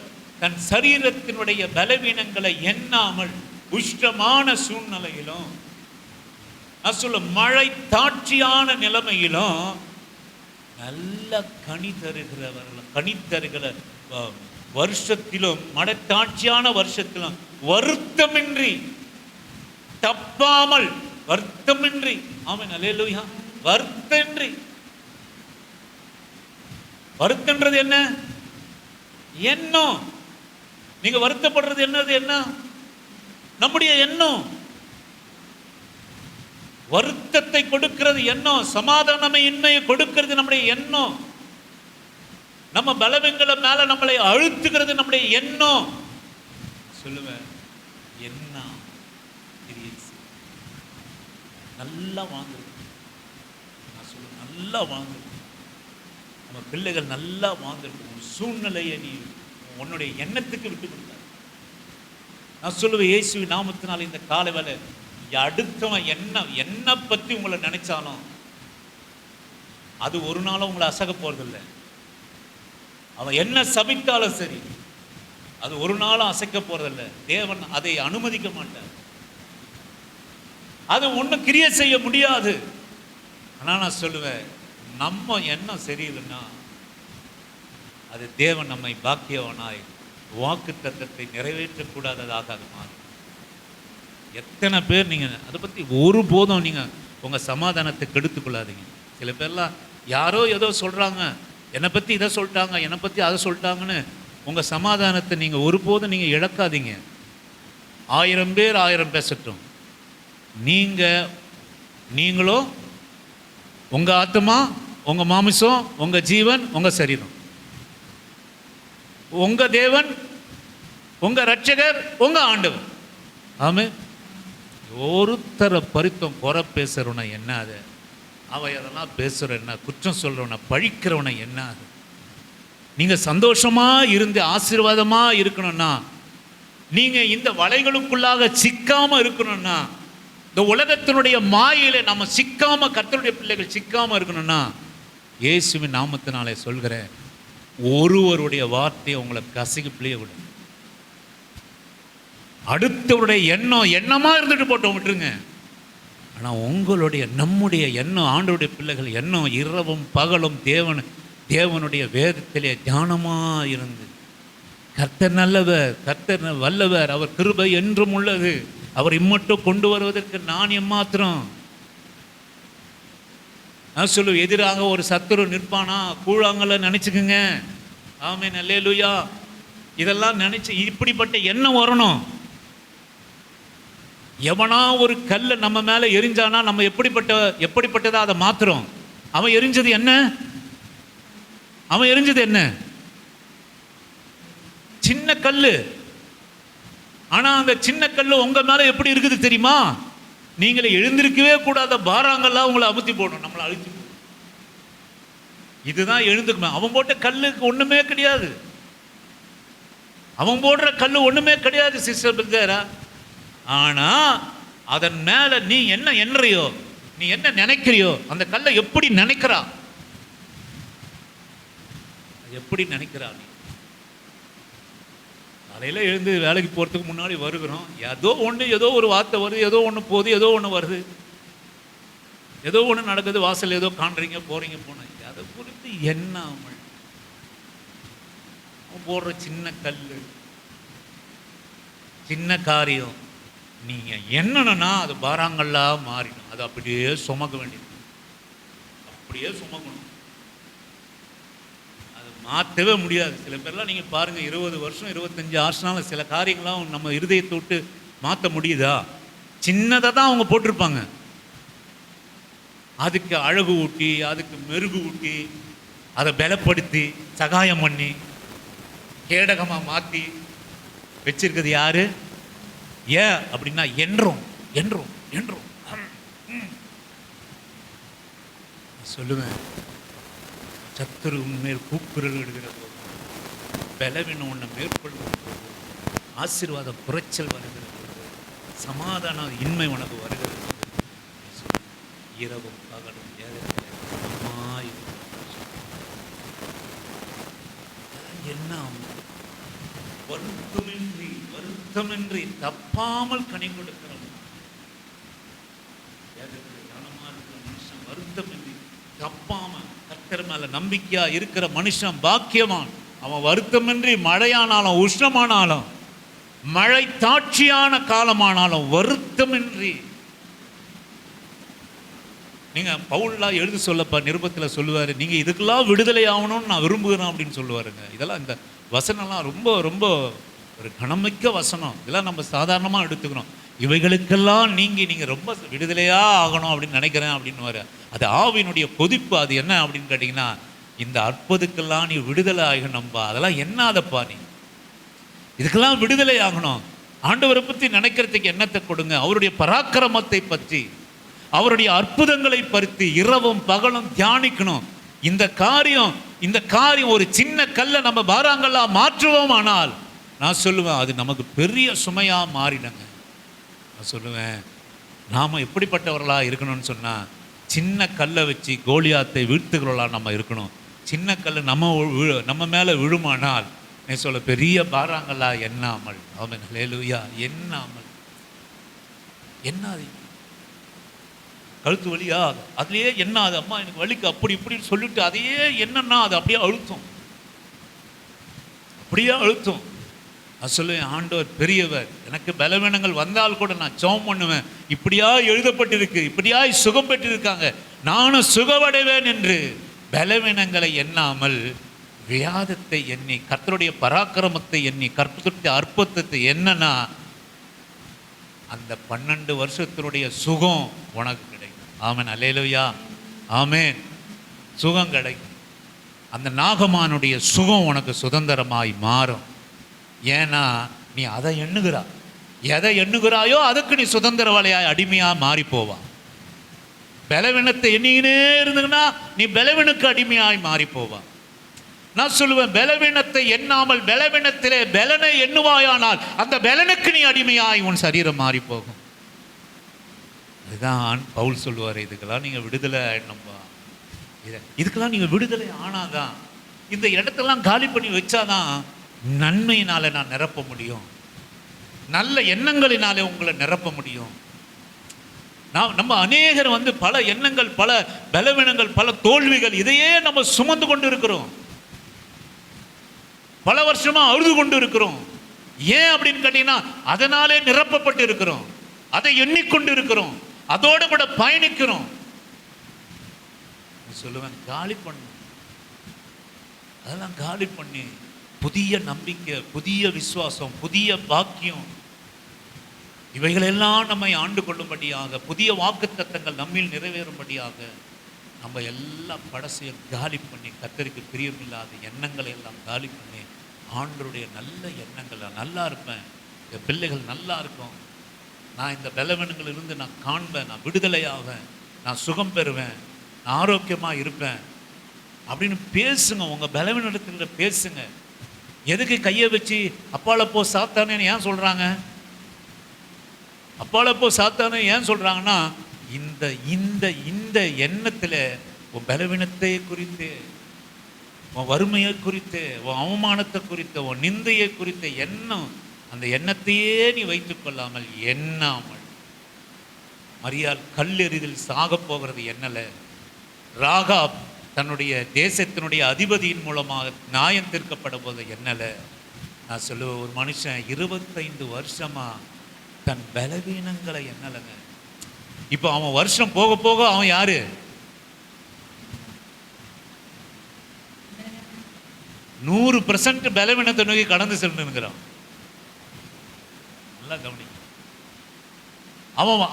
தன் சரீரத்தினுடைய பலவீனங்களை எண்ணாமல், உஷ்ணமான சூழ்நிலையிலும், மழை தாட்சியான நிலைமையிலும் நல்ல கனி தருகிற வருஷத்திலும், மழை தாட்சியான வருஷத்திலும் வருத்தமின்றி தப்பாமல், வருத்தமின்றி, ஆமென் அல்லேலூயா, வருத்தமின்றி. வருத்தன்றது என்ன? எண்ணம். நீங்க வருத்தப்படுறது என்னது? என்ன? நம்முடைய எண்ணம். வருத்தத்தை கொடுக்கிறது எண்ணம், சமாதானமின்மையை கொடுக்கிறது நம்முடைய எண்ணம், நம்ம பலவீனங்கள மேல நம்மளை அழுத்துகிறது நம்முடைய எண்ணம். சொல்லுவேன், என்ன நல்லா வாழ்ந்துருக்கு, நான் சொல்லுவேன், நல்லா வாழ்ந்துருக்கு, நம்ம பிள்ளைகள் நல்லா வாழ்ந்துருக்கு. ஒரு சூழ்நிலையை நீ உன்னுடைய எண்ணத்துக்கு விட்டு கொடுத்தார். நான் சொல்லுவேன், இயேசுவின் நாமத்தினால் இந்த காலை வேளை அடுத்தவன் என்ன பத்தி உங்களை நினைச்சாலும் அது ஒரு நாளும் உங்களை அசக போறதில்லை. அவன் என்ன சபித்தாலும் சரி, அது ஒரு நாளும் அசைக்க போறதில்லை. தேவன் அதை அனுமதிக்க மாட்டார். அது ஒன்றும் கிரியை செய்ய முடியாது. ஆனால் நான் சொல்லுவேன், நம்ம எண்ணம் சரியில்லைன்னா அது தேவன் நம்மை பாக்கியவனாய் வாக்கு தத்தத்தை நிறைவேற்றக்கூடாததாக அது மாறும். எத்தனை பேர் நீங்கள் அதை பற்றி ஒருபோதும் நீங்கள் உங்கள் சமாதானத்தை கெடுத்துக்கொள்ளாதீங்க. சில பேர்லாம் யாரோ ஏதோ சொல்கிறாங்க, என்னை பற்றி இதை சொல்லிட்டாங்க, என்னை பற்றி அதை சொல்லிட்டாங்கன்னு உங்கள் சமாதானத்தை நீங்கள் ஒருபோதும் நீங்கள் இழக்காதீங்க. 1000 பேர் 1000 பேசட்டும், நீங்களோ உங்கள் ஆத்மா, உங்கள் மாமிசம், உங்கள் ஜீவன், உங்கள் சரீரம், உங்கள் தேவன், உங்கள் ரட்சகர், உங்கள் ஆண்டவர். ஆமென். ஒருத்தரை பறித்தம் குறை பேசுறவனை என்ன அது, அவன் அதெல்லாம் பேசுகிற என்ன, குற்றம் சொல்கிறவனை பழிக்கிறவனை என்ன அது. நீங்கள் சந்தோஷமாக இருந்து ஆசீர்வாதமாக இருக்கணும்னா, நீங்கள் இந்த வலைகளுக்குள்ளாக சிக்காமல் இருக்கணும்னா, இந்த உலகத்தினுடைய மாயில நம்ம சிக்காமல், கர்த்தருடைய பிள்ளைகள் சிக்காமல் இருக்கணும்னா, இயேசுவின் நாமத்தினாலே சொல்கிறேன், ஒருவருடைய வார்த்தையை உங்களை கசகிப்பிலேயே விடும். அடுத்தவருடைய எண்ணம் எண்ணமாக இருந்துட்டு போட்டோம், விட்டுருங்க. ஆனால் உங்களுடைய, நம்முடைய எண்ணம், ஆண்டவருடைய பிள்ளைகள் எண்ணம் இரவும் பகலும் தேவனுடைய வேதத்திலே தியானமாக இருந்து, கர்த்தர் நல்லவர், கர்த்தர் வல்லவர், அவர் கிருபை என்றும் உள்ளது, அவர் இம்மட்டும் கொண்டு வருவதற்கு நான் எம்மாத்திரம். நான் சொல்லுவேன், எதிராக ஒரு சத்துரு நிற்பானா கூழாங்கல நினச்சிக்குங்க. ஆமென் அல்லேலூயா. இதெல்லாம் நினச்சி இப்படிப்பட்ட எண்ணம் வரணும். எவனா ஒரு கல்லை நம்ம மேலே எரிஞ்சானா நம்ம எப்படிப்பட்டதா அதை மாத்துறோம். அவன் எரிஞ்சது என்ன? அவன் எரிஞ்சது என்ன? சின்ன கல்லு. ஆனா அந்த சின்ன கல்லு உங்க மேல எப்படி இருக்குது தெரியுமா? நீங்களே எழுந்திருக்கவே கூடாத பாராங்கெல்லாம் உங்களை அமுத்தி போடணும், நம்மளை அழுத்தி போடணும். இதுதான் எழுந்துக்குமே. அவன் போட்ட கல்லுக்கு ஒண்ணுமே கிடையாது. அவன் போடுற கல்லு ஒண்ணுமே கிடையாது சிஸ்டர் பிரதரா. ஆனா அதன் மேல நீ என்ன எண்றியோ, நீ என்ன நினைக்கிறியோ, அந்த கல்லை எப்படி நினைக்கிறா, எப்படி நினைக்கிறா? நீ காலையில் எழுந்து வேலைக்கு போகிறதுக்கு முன்னாடி வருகிறோம், ஏதோ ஒரு வார்த்தை வருது, ஏதோ ஒன்று போகுது, ஏதோ ஒன்று வருது, ஏதோ ஒன்று நடக்குது, வாசல் ஏதோ காண்றீங்க, போறீங்க, போன அதை குறித்து எண்ணாமல் போடுற சின்ன கல், சின்ன காரியம் நீங்க என்னன்னா அது பாராங்கல்லா மாறிடும். அது அப்படியே சுமக்க வேண்டியது, அப்படியே சுமக்கணும். மாற்றவே முடியாது. சில பேர்லாம் நீங்கள் பாருங்கள், 20 வருஷம் 25 ஆச்சுனாலும் சில காரியங்கள்லாம் நம்ம இருதயத்தை விட்டு மாற்ற முடியுதா? சின்னதாக தான் அவங்க போட்டிருப்பாங்க, அதுக்கு அழகு ஊட்டி, அதுக்கு மெருகு ஊட்டி, அதை பலப்படுத்தி சகாயம் பண்ணி கேடகமாக மாற்றி வச்சிருக்கிறது யாரு? ஏன் அப்படின்னா என்றும் என்றும் என்றும் சொல்லுவேன். சத்துரு உன்மேல் கூக்குரல் இடுகிற போது, பலவீனம் உன்னை மேற்கொள்கிற போது, ஆசீர்வாத குறைச்சல் வருகிற போது, சமாதான இன்மை உனக்கு வருகிற போது, இரவும் பகலும் என்ன வருத்தமின்றி தப்பாமல் கனி கொடுக்கிறோம். மனுஷன் வருத்தமின்றி தப்பாம கர்த்தர் மேல நம்பிக்கையா இருக்கிற மனுஷன் பாக்கியவான். அவன் வருத்தமின்றி மழையானாலும் உஷ்ணமானாலும் மழை தாட்சியான காலமானாலும் வருத்தமின்றி. நீங்க பவுல்லாம் எழுதி சொல்லப்பா நிருபத்தில் சொல்லுவாரு, நீங்க இதுக்கெல்லாம் விடுதலை ஆகணும்னு நான் விரும்புகிறேன் அப்படின்னு சொல்லுவாருங்க. இதெல்லாம் இந்த வசனம்லாம் ரொம்ப ரொம்ப ஒரு கனமிக்க வசனம். இதெல்லாம் நம்ம சாதாரணமாக எடுத்துக்கணும். இவைகளுக்கெல்லாம் நீங்க ரொம்ப விடுதலையா ஆகணும் அப்படின்னு நினைக்கிறேன் அப்படின்னு. அது ஆவியினுடைய கொதிப்பு. அது என்ன அப்படின்னு கேட்டிங்கன்னா, இந்த அற்புதத்துக்கெல்லாம் நீ விடுதலை ஆகணும்பா. அதெல்லாம் என்னாதப்பா, நீ இதுக்கெல்லாம் விடுதலை ஆகணும். ஆண்டவரை பற்றி நினைக்கிறதுக்கு எண்ணத்தை கொடுங்க. அவருடைய பராக்கிரமத்தை பற்றி, அவருடைய அற்புதங்களை பற்றி இரவும் பகலும் தியானிக்கணும். இந்த காரியம் ஒரு சின்ன கல்லை நம்ம பாராங்கல்லா மாற்றுவோம். ஆனால் நான் சொல்லுவேன், அது நமக்கு பெரிய சுமையா மாறிடுங்க. நான் சொல்லுவேன், நாம் எப்படிப்பட்டவர்களாக இருக்கணும்னு சொன்னால், சின்ன கல்லை வச்சு கோலியாத்தை வீழ்த்துகிறவர்களாக நம்ம இருக்கணும். சின்ன கல் நம்ம மேலே விழுமானால் நீ சொல்ல பெரிய பாராங்கல்லா எண்ணாமல், ஆமென் ஹல்லேலூயா, எண்ணாமல் எண்ணாது. கழுத்து வலியா, அதுலேயே எண்ணாது. அம்மா எனக்கு வலிக்கு அப்படி இப்படின்னு சொல்லிட்டு அதையே என்னன்னா அது அப்படியே அழுத்தும், அப்படியே அழுத்தும். நான் சொல்லுவேன், ஆண்டவர் பெரியவர். எனக்கு பலவீனங்கள் வந்தால் கூட நான் ஜெபம் பண்ணுவேன், இப்படியா எழுதப்பட்டிருக்கு, இப்படியா சுகம் பெற்றிருக்காங்க, நானும் சுகமடைவேன் என்று. பலவீனங்களை எண்ணாமல் வியாதத்தை எண்ணி, கர்த்தருடைய பராக்கிரமத்தை எண்ணி, கர்த்தருடைய அற்புதத்தை என்னன்னா அந்த 12 வருஷத்தினுடைய சுகம் உனக்கு கிடைக்கும். ஆமென் அல்லேலூயா, ஆமென். சுகம் கிடைக்கும். அந்த நாகமானுடைய சுகம் உனக்கு சுதந்திரமாய் மாறும். ஏன்னா நீ அதை எண்ணுகிறா, எதை எண்ணுகிறாயோ அதுக்கு நீ சுதந்திரவாளியாய் அடிமையாக மாறி போவா. பலவீனத்தை எண்ணிக்கினே இருந்ததுன்னா நீ பலவீனுக்கு அடிமையாய் மாறி போவா. நான் சொல்லுவேன், பலவீனத்தை எண்ணாமல் பலவீனத்திலே பலனை எண்ணுவாயானால் அந்த பலனுக்கு நீ அடிமையாய் உன் சரீரம் மாறி போகும். இதுதான் பவுல் சொல்லுவார், இதுக்கெல்லாம் நீங்கள் விடுதலை ஆயிடணும்பா, இதுக்கெல்லாம் நீங்கள் விடுதலை ஆனாதான், இந்த இடத்தெல்லாம் காலி பண்ணி வச்சாதான் நன்மையினால நான் நிரப்ப முடியும், நல்ல எண்ணங்களினாலே உங்களை நிரப்ப முடியும். நம்ம அநேகர் பல எண்ணங்கள், பல பலவீனங்கள், பல தோல்விகள், இதையே நம்ம சுமந்து கொண்டு இருக்கிறோம், பல வருஷமா அழுது கொண்டு இருக்கிறோம். ஏன் அப்படின்னு கேட்டீங்கன்னா, அதனாலே நிரப்பப்பட்டு இருக்கிறோம், அதை எண்ணிக்கொண்டு இருக்கிறோம், அதோட கூட பயணிக்கிறோம். சொல்லுவேன், காலி பண்ணு, அதெல்லாம் காலி பண்ணி புதிய நம்பிக்கை, புதிய விசுவாசம், புதிய பாக்கியம், இவைகளெல்லாம் நம்மை ஆண்டு கொள்ளும்படியாக, புதிய வாக்குத்தத்தங்கள் நம்மில் நிறைவேறும்படியாக நம்ம எல்லா படசையும் காலி பண்ணி கர்த்தருக்கு பிரியமில்லாத எண்ணங்களை எல்லாம் காலி பண்ணி ஆண்டவருடைய நல்ல எண்ணங்கள், நான் நல்லா இருப்பேன், என் பிள்ளைகள் நல்லா இருக்கும், நான் இந்த பலவீனங்களிலிருந்து நான் காண்பேன், நான் விடுதலையாவேன், நான் சுகம் பெறுவேன், நான் ஆரோக்கியமாக இருப்பேன் அப்படின்னு பேசுங்க. உங்கள் பலவீனத்தில் பேசுங்க. எதுக்கு கையை வச்சு அப்பாலப்போ சாத்தானேன்னு ஏன் சொல்கிறாங்க? அப்பாலப்போ சாத்தானே ஏன் சொல்கிறாங்கன்னா, இந்த இந்த இந்த எண்ணத்தில் உன் பலவீனத்தை குறித்து, உன் வறுமையை குறித்து, உன் அவமானத்தை குறித்து, உன் நிந்தையை குறித்த எண்ணம், அந்த எண்ணத்தையே நீ வைத்துக் கொள்ளாமல் எண்ணாமல். மரியாள் கல்லெறிதில் சாக போகிறது எண்ணலை. ராகாப் தன்னுடைய தேசத்தினுடைய அதிபதியின் மூலமாக நியாயம் தீர்க்கப்பட போது எண்ணலை. நான் சொல்லுவேன், ஒரு மனுஷன் 25 வருஷமா தன் பலவீனங்களை எண்ணலைங்க. இப்போ அவன் வருஷம் போக போக அவன் யாரு? 100% பலவீனத்தை நோக்கி கடந்து செல்லுங்கிறான். நல்லா கவனி.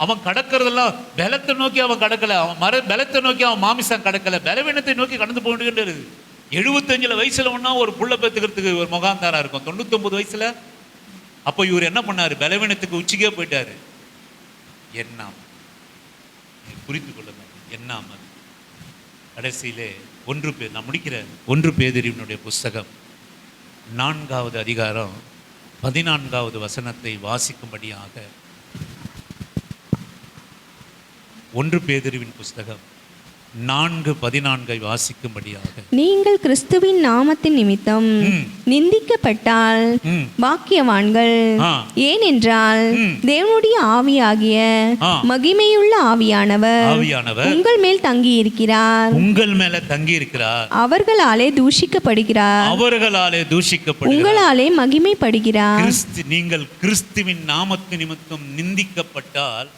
அவன் கடக்கிறதெல்லாம் பலத்தை நோக்கி அவன் கடக்கல, அவன் பலத்தை நோக்கி அவன் மாமிசம் கடக்கல, பலவீனத்தை நோக்கி கடந்து போயிட்டு இருக்குது. 75 வயசுல ஒன்னா ஒரு புள்ள பெற்றுக்கிறதுக்கு ஒரு முகாந்தாரா இருக்கும். 99 வயசுல அப்போ இவர் என்ன பண்ணாரு? பலவீனத்துக்கு உச்சிக்கே போயிட்டாரு. எண்ணாம, குறித்து கொள்ளுங்க, எண்ணாமல். கடைசியிலே நான் முடிக்கிறேன். 1 பேதுருவினுடைய புஸ்தகம் 4வது அதிகாரம் 14வது வசனத்தை வாசிக்கும்படியாக 1 பேதுருவின் புஸ்தகம் 4:14 வாசிக்கும்படியாக. நீங்கள் கிறிஸ்துவின் நாமத்தின் நிமித்தம் நிந்திக்கப்பட்டால் பாக்கியவான்கள். ஏனென்றால் தேவனுடைய ஆவியாகிய மகிமையுள்ள ஆவியானவர் உங்கள் மேல் தங்கி இருக்கிறார். உங்கள் மேல தங்கி இருக்கிறார். அவர்களாலே தூஷிக்கப்படுகிறார். உங்களாலே மகிமைப்படுகிறார். நீங்கள் கிறிஸ்துவின் நாமத்தின் நிமித்தம் நிந்திக்கப்பட்டால்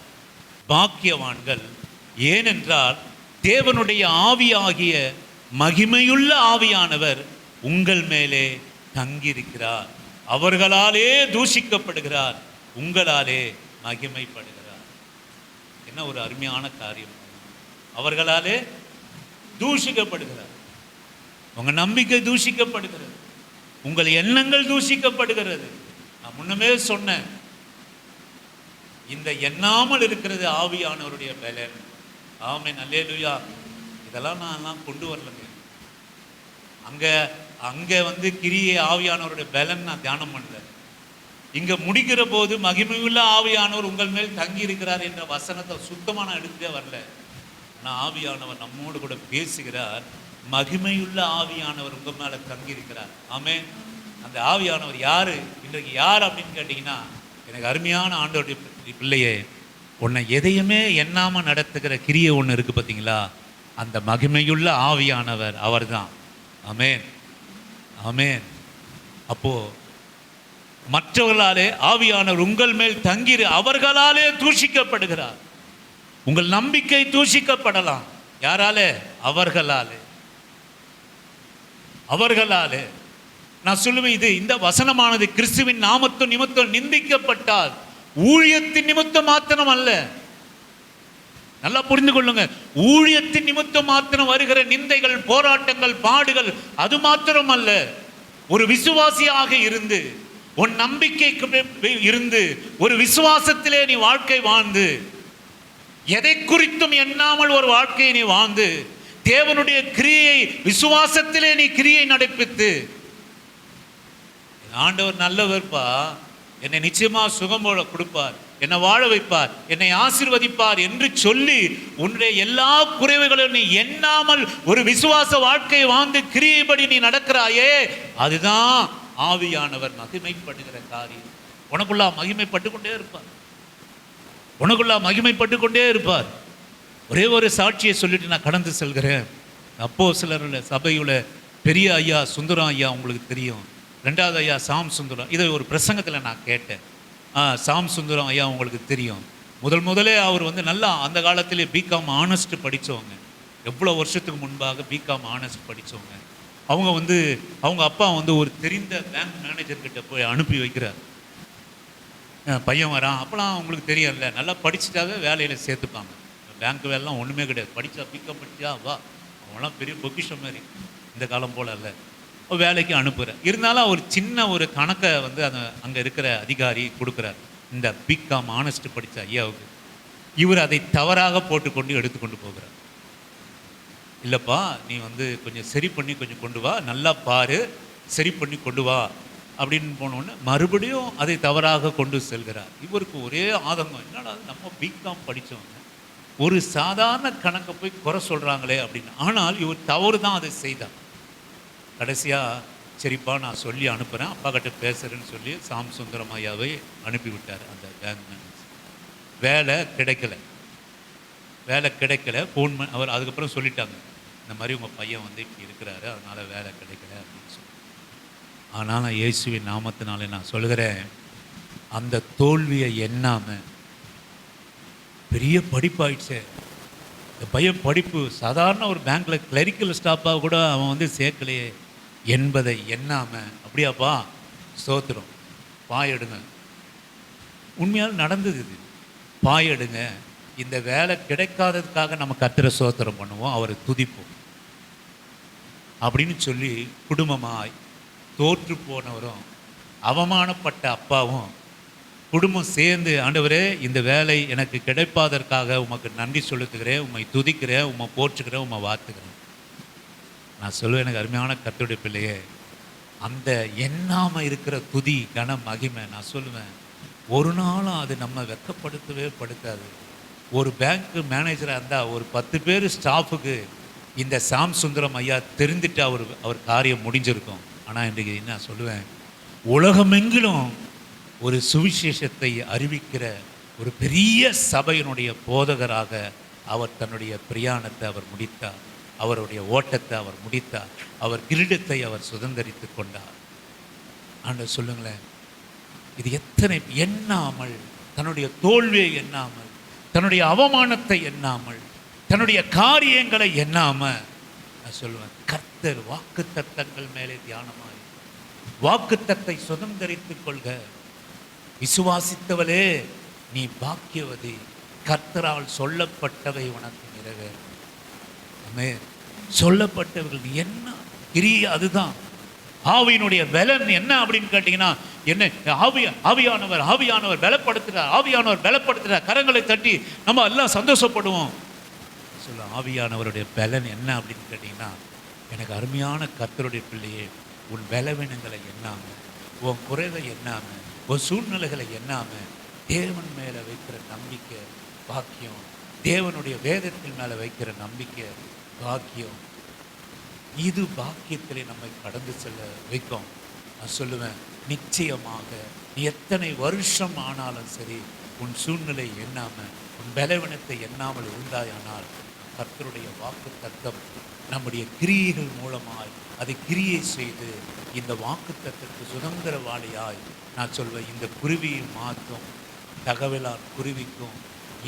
பாக்கியவான்கள். ஏனென்றால் தேவனுடைய ஆவியாகிய மகிமையுள்ள ஆவியானவர் உங்கள் மேலே தங்கியிருக்கிறார். அவர்களாலே தூஷிக்கப்படுகிறார், உங்களாலே மகிமைப்படுகிறார். என்ன ஒரு அருமையான காரியம்! அவர்களாலே தூஷிக்கப்படுகிறார். உங்க நம்பிக்கை தூஷிக்கப்படுகிறது, உங்கள் எண்ணங்கள் தூஷிக்கப்படுகிறது. நான் முன்னமே சொன்னேன், இந்த எண்ணாமல் இருக்கிறது ஆவியானவருடைய பலன். ஆமென், அல்லேலூயா. இதெல்லாம் நான் கொண்டு வரலங்க. அங்க வந்து கிரியை ஆவியானவருடைய பலன் நான் தியானம் பண்ணல. இங்க முடிக்கிற போது மகிமையுள்ள ஆவியானவர் உங்கள் மேல் தங்கி இருக்கிறார் என்ற வசனத்தை சுத்தமா நான் எடுத்தே வரல. ஆனால் ஆவியானவர் நம்மோடு கூட பேசுகிறார். மகிமையுள்ள ஆவியானவர் உங்க மேல தங்கி இருக்கிறார். ஆமென். அந்த ஆவியானவர் யாரு? இன்றைக்கு யார் அப்படின்னு கேட்டீங்கன்னா, எனக்கு அருமையான ஆண்டவருடைய பிள்ளையே, உன்னை எதையுமே எண்ணாம நடத்துகிற கிரியை ஒன்று இருக்கு பார்த்தீங்களா? அந்த மகிமையுள்ள ஆவியானவர் அவர்தான். ஆமென், ஆமென். அப்போ மற்றவர்களாலே ஆவியானவர் உங்கள் மேல் தங்கிரு, அவர்களாலே தூஷிக்கப்படுகிறார். உங்கள் நம்பிக்கை தூஷிக்கப்படலாம். யாராலே? அவர்களாலே. அவர்களாலே. நான் சொல்லுவேன், இந்த வசனமானது கிறிஸ்துவின் நாமத்தின் நிமித்தம் நிந்திக்கப்பட்டால் ஊழியத்தின் நிமித்தம் மாத்திரம் அல்ல. நல்லா புரிந்து கொள்ளுங்க. ஊழியத்தின் நிமித்தம் மாத்திரம் வருகிற நிந்தைகள், போராட்டங்கள், பாடுகள் அது மாத்திரம் அல்ல. ஒரு விசுவாசியாக இருந்து, உன் நம்பிக்கைக்கு இருந்து, ஒரு விசுவாசத்திலே நீ வாழ்க்கை வாழ்ந்து, எதை குறித்தும் எண்ணாமல் ஒரு வாழ்க்கையை நீ வாழ்ந்து, தேவனுடைய கிரியை விசுவாசத்திலே நீ கிரியை நடப்பித்து, ஆண்டவர் நல்லவர்ப்பா, என்னை நிச்சயமா சுகம் கொடுப்பார், என்னை வாழ வைப்பார், என்னை ஆசீர்வதிப்பார் என்று சொல்லி உன்னுடைய எல்லா குறைவுகளும் நீ எண்ணாமல் ஒரு விசுவாச வாழ்க்கை வாழ்ந்து கிரியைப்படி நீ நடக்கிறாயே, அதுதான் ஆவியானவர் மகிமைப்படுகிற காரியம். உனக்குள்ளா மகிமைப்பட்டு கொண்டே இருப்பார். உனக்குள்ளா மகிமைப்பட்டு கொண்டே இருப்பார். ஒரே ஒரு சாட்சியை சொல்லிட்டு நான் கடந்து செல்கிறேன். அப்போஸ்தலர் சபையுள்ள பெரிய ஐயா சுந்தரம் ஐயா உங்களுக்கு தெரியும். 2வது ஐயா சாம் சுந்தரம். இதை ஒரு பிரசங்கத்தில் நான் கேட்டேன். சாம் சுந்தரம் ஐயா உங்களுக்கு தெரியும். முதலே அவர் வந்து நல்லா அந்த காலத்திலே பிகாம் ஆனஸ்ட் படித்தவங்க. எவ்வளோ வருஷத்துக்கு முன்பாக பிகாம் ஆனஸ்ட் படித்தவங்க. அவங்க வந்து அவங்க அப்பா வந்து ஒரு தெரிந்த பேங்க் மேனேஜர்கிட்ட போய் அனுப்பி வைக்கிறார். பையன் வரான். அப்போலாம் அவங்களுக்கு தெரியல, நல்லா படிச்சுட்டாவே வேலையில் சேர்த்துப்பாங்க. பேங்க் வேலைலாம் ஒன்றுமே கிடையாது. படித்தா பிக்கப் படிச்சா வா, அவன்லாம் பெரிய பொக்கிஷம் மாதிரி, இந்த காலம் போல் அல்ல. வேலைக்கு அனுப்புகிறேன். இருந்தாலும் ஒரு சின்ன ஒரு கணக்கை வந்து அந்த அங்கே இருக்கிற அதிகாரி கொடுக்குறார் இந்த பிகாம் ஆனஸ்ட் படித்த ஐயாவுக்கு. இவர் அதை தவறாக போட்டுக்கொண்டு எடுத்துக்கொண்டு போகிறார். இல்லைப்பா, நீ வந்து கொஞ்சம் சரி பண்ணி கொஞ்சம் கொண்டு வா, நல்லா பாரு, சரி பண்ணி கொண்டு வா அப்படின்னு போனோடனே மறுபடியும் அதை தவறாக கொண்டு செல்கிறார். இவருக்கு ஒரே ஆதங்கம், என்னடா நம்ம பிகாம் படித்தவங்க ஒரு சாதாரண கணக்கை போய் குறை சொல்கிறாங்களே அப்படின்னு. ஆனால் இவர் தவறு தான் அதை செய்தார். கடைசியாக சரிப்பா நான் சொல்லி அனுப்புகிறேன், அப்பா கிட்ட பேசுகிறேன்னு சொல்லி சாம் சுந்தரம் ஐயாவை அனுப்பிவிட்டார் அந்த பேங்க் மேனேஜர். வேலை கிடைக்கல. ஃபோன் அவர் அதுக்கப்புறம் சொல்லிட்டாங்க, இந்த மாதிரி உங்கள் பையன் வந்து இப்படி இருக்கிறாரு, அதனால் வேலை கிடைக்கல அப்படின்னு சொல்லி. ஆனால் நான் இயேசுவின் நாமத்தினாலே நான் சொல்கிறேன், அந்த தோல்வியை எண்ணாமல் பெரிய படிப்பாயிடுச்சு. இந்த பையன் படிப்பு சாதாரண ஒரு பேங்க்கில் கிளரிக்கல் ஸ்டாஃபாக கூட அவன் வந்து சேர்க்கலையே என்பதை எண்ணாமல், அப்படியாப்பா ஸ்தோத்திரம், பாயெடுங்க. உண்மையால் நடந்தது இது. பாயெடுங்க, இந்த வேலை கிடைக்காததுக்காக நம்ம கர்த்தரை ஸ்தோத்திரம் பண்ணுவோம், அவரை துதிப்போம் அப்படின்னு சொல்லி குடும்பமாய் தோற்று போனவரும் அவமானப்பட்ட அப்பாவும் குடும்பம் சேர்ந்து, ஆண்டவரே இந்த வேலை எனக்கு கிடைப்பாதற்காக உமக்கு நன்றி செலுத்துகிறேன், உம்மை துதிக்கிறேன், உம்மை போற்றுகிறேன், உம்மை வாழ்த்துக்கிறேன். நான் சொல்லுவேன், எனக்கு அருமையான கர்த்தருடைய பிள்ளையே, அந்த எண்ணாமல் இருக்கிற துதி கன மகிமை, நான் சொல்லுவேன், ஒரு நாளும் அது நம்ம வெட்கப்படுத்தவே படுத்தாது. ஒரு பேங்க் மேனேஜராக இருந்தால் ஒரு 10 பேர் ஸ்டாஃபுக்கு இந்த சாம் சுந்தரம் ஐயா தெரிந்துட்டு அவர் காரியம் முடிஞ்சிருக்கும். ஆனால் இன்றைக்கு நான் சொல்லுவேன், உலகமெங்கிலும் ஒரு சுவிசேஷத்தை அறிவிக்கிற ஒரு பெரிய சபையினுடைய போதகராக அவர் தன்னுடைய பிரயாணத்தை அவர் முடித்தார், அவருடைய ஓட்டத்தை அவர் முடித்தார், அவர் கிரீடத்தை அவர் சுதந்தரித்து கொண்டார். ஆண்டவர் சொல்லுங்களேன், இது எத்தனை எண்ணாமல், தன்னுடைய தோல்வியை எண்ணாமல், தன்னுடைய அவமானத்தை எண்ணாமல், தன்னுடைய காரியங்களை எண்ணாமல், நான் சொல்லுவேன், கர்த்தர் வாக்கு தத்தங்கள் மேலே தியானமாய் வாக்குத்தத்தை சுதந்தரித்துக் கொள்க. விசுவாசித்தவளே நீ பாக்கியவதி, கர்த்தரால் சொல்லப்பட்டவை உனக்கு நிறைவேறும். ஆமென். சொல்லப்பட்டவர்கள் என்ன கிரியை, அதுதான் ஆவியினுடைய பலன் என்ன அப்படின்னு கேட்டீங்கன்னா, என்ன ஆவியானவர் பலப்படுத்துகிறார், கரங்களை தட்டி நம்ம எல்லாம் சந்தோஷப்படுவோம். சொல்ல ஆவியானவருடைய பலன் என்ன அப்படின்னு கேட்டீங்கன்னா, எனக்கு அருமையான கர்த்தருடைய பிள்ளையே, உன் பலவீனங்களை எண்ணாமல், உன் குறைவை எண்ணாமல், உன் சூழ்நிலைகளை எண்ணாமல், தேவன் மேலே வைக்கிற நம்பிக்கை பாக்கியம், தேவனுடைய வேதத்தின் மேலே வைக்கிற நம்பிக்கை பாக்கியம், இது பாக்கியத்திலே நம்மை கடந்து செல்ல வைக்கும். நான் சொல்லுவேன், நிச்சயமாக நீ எத்தனை வருஷம் ஆனாலும் சரி, உன் சூழ்நிலை எண்ணாமல், உன் பலவீனத்தை எண்ணாமல் இருந்தாயானால், கர்த்தருடைய வாக்கு தத்தம் நம்முடைய கிரியைகள் மூலமாய் அதை கிரியை செய்து இந்த வாக்கு தத்தத்துக்கு சுதந்திரவாளியாய், நான் சொல்வேன், இந்த குருவியின் மாற்றும் தகவலார் குருவிக்கும்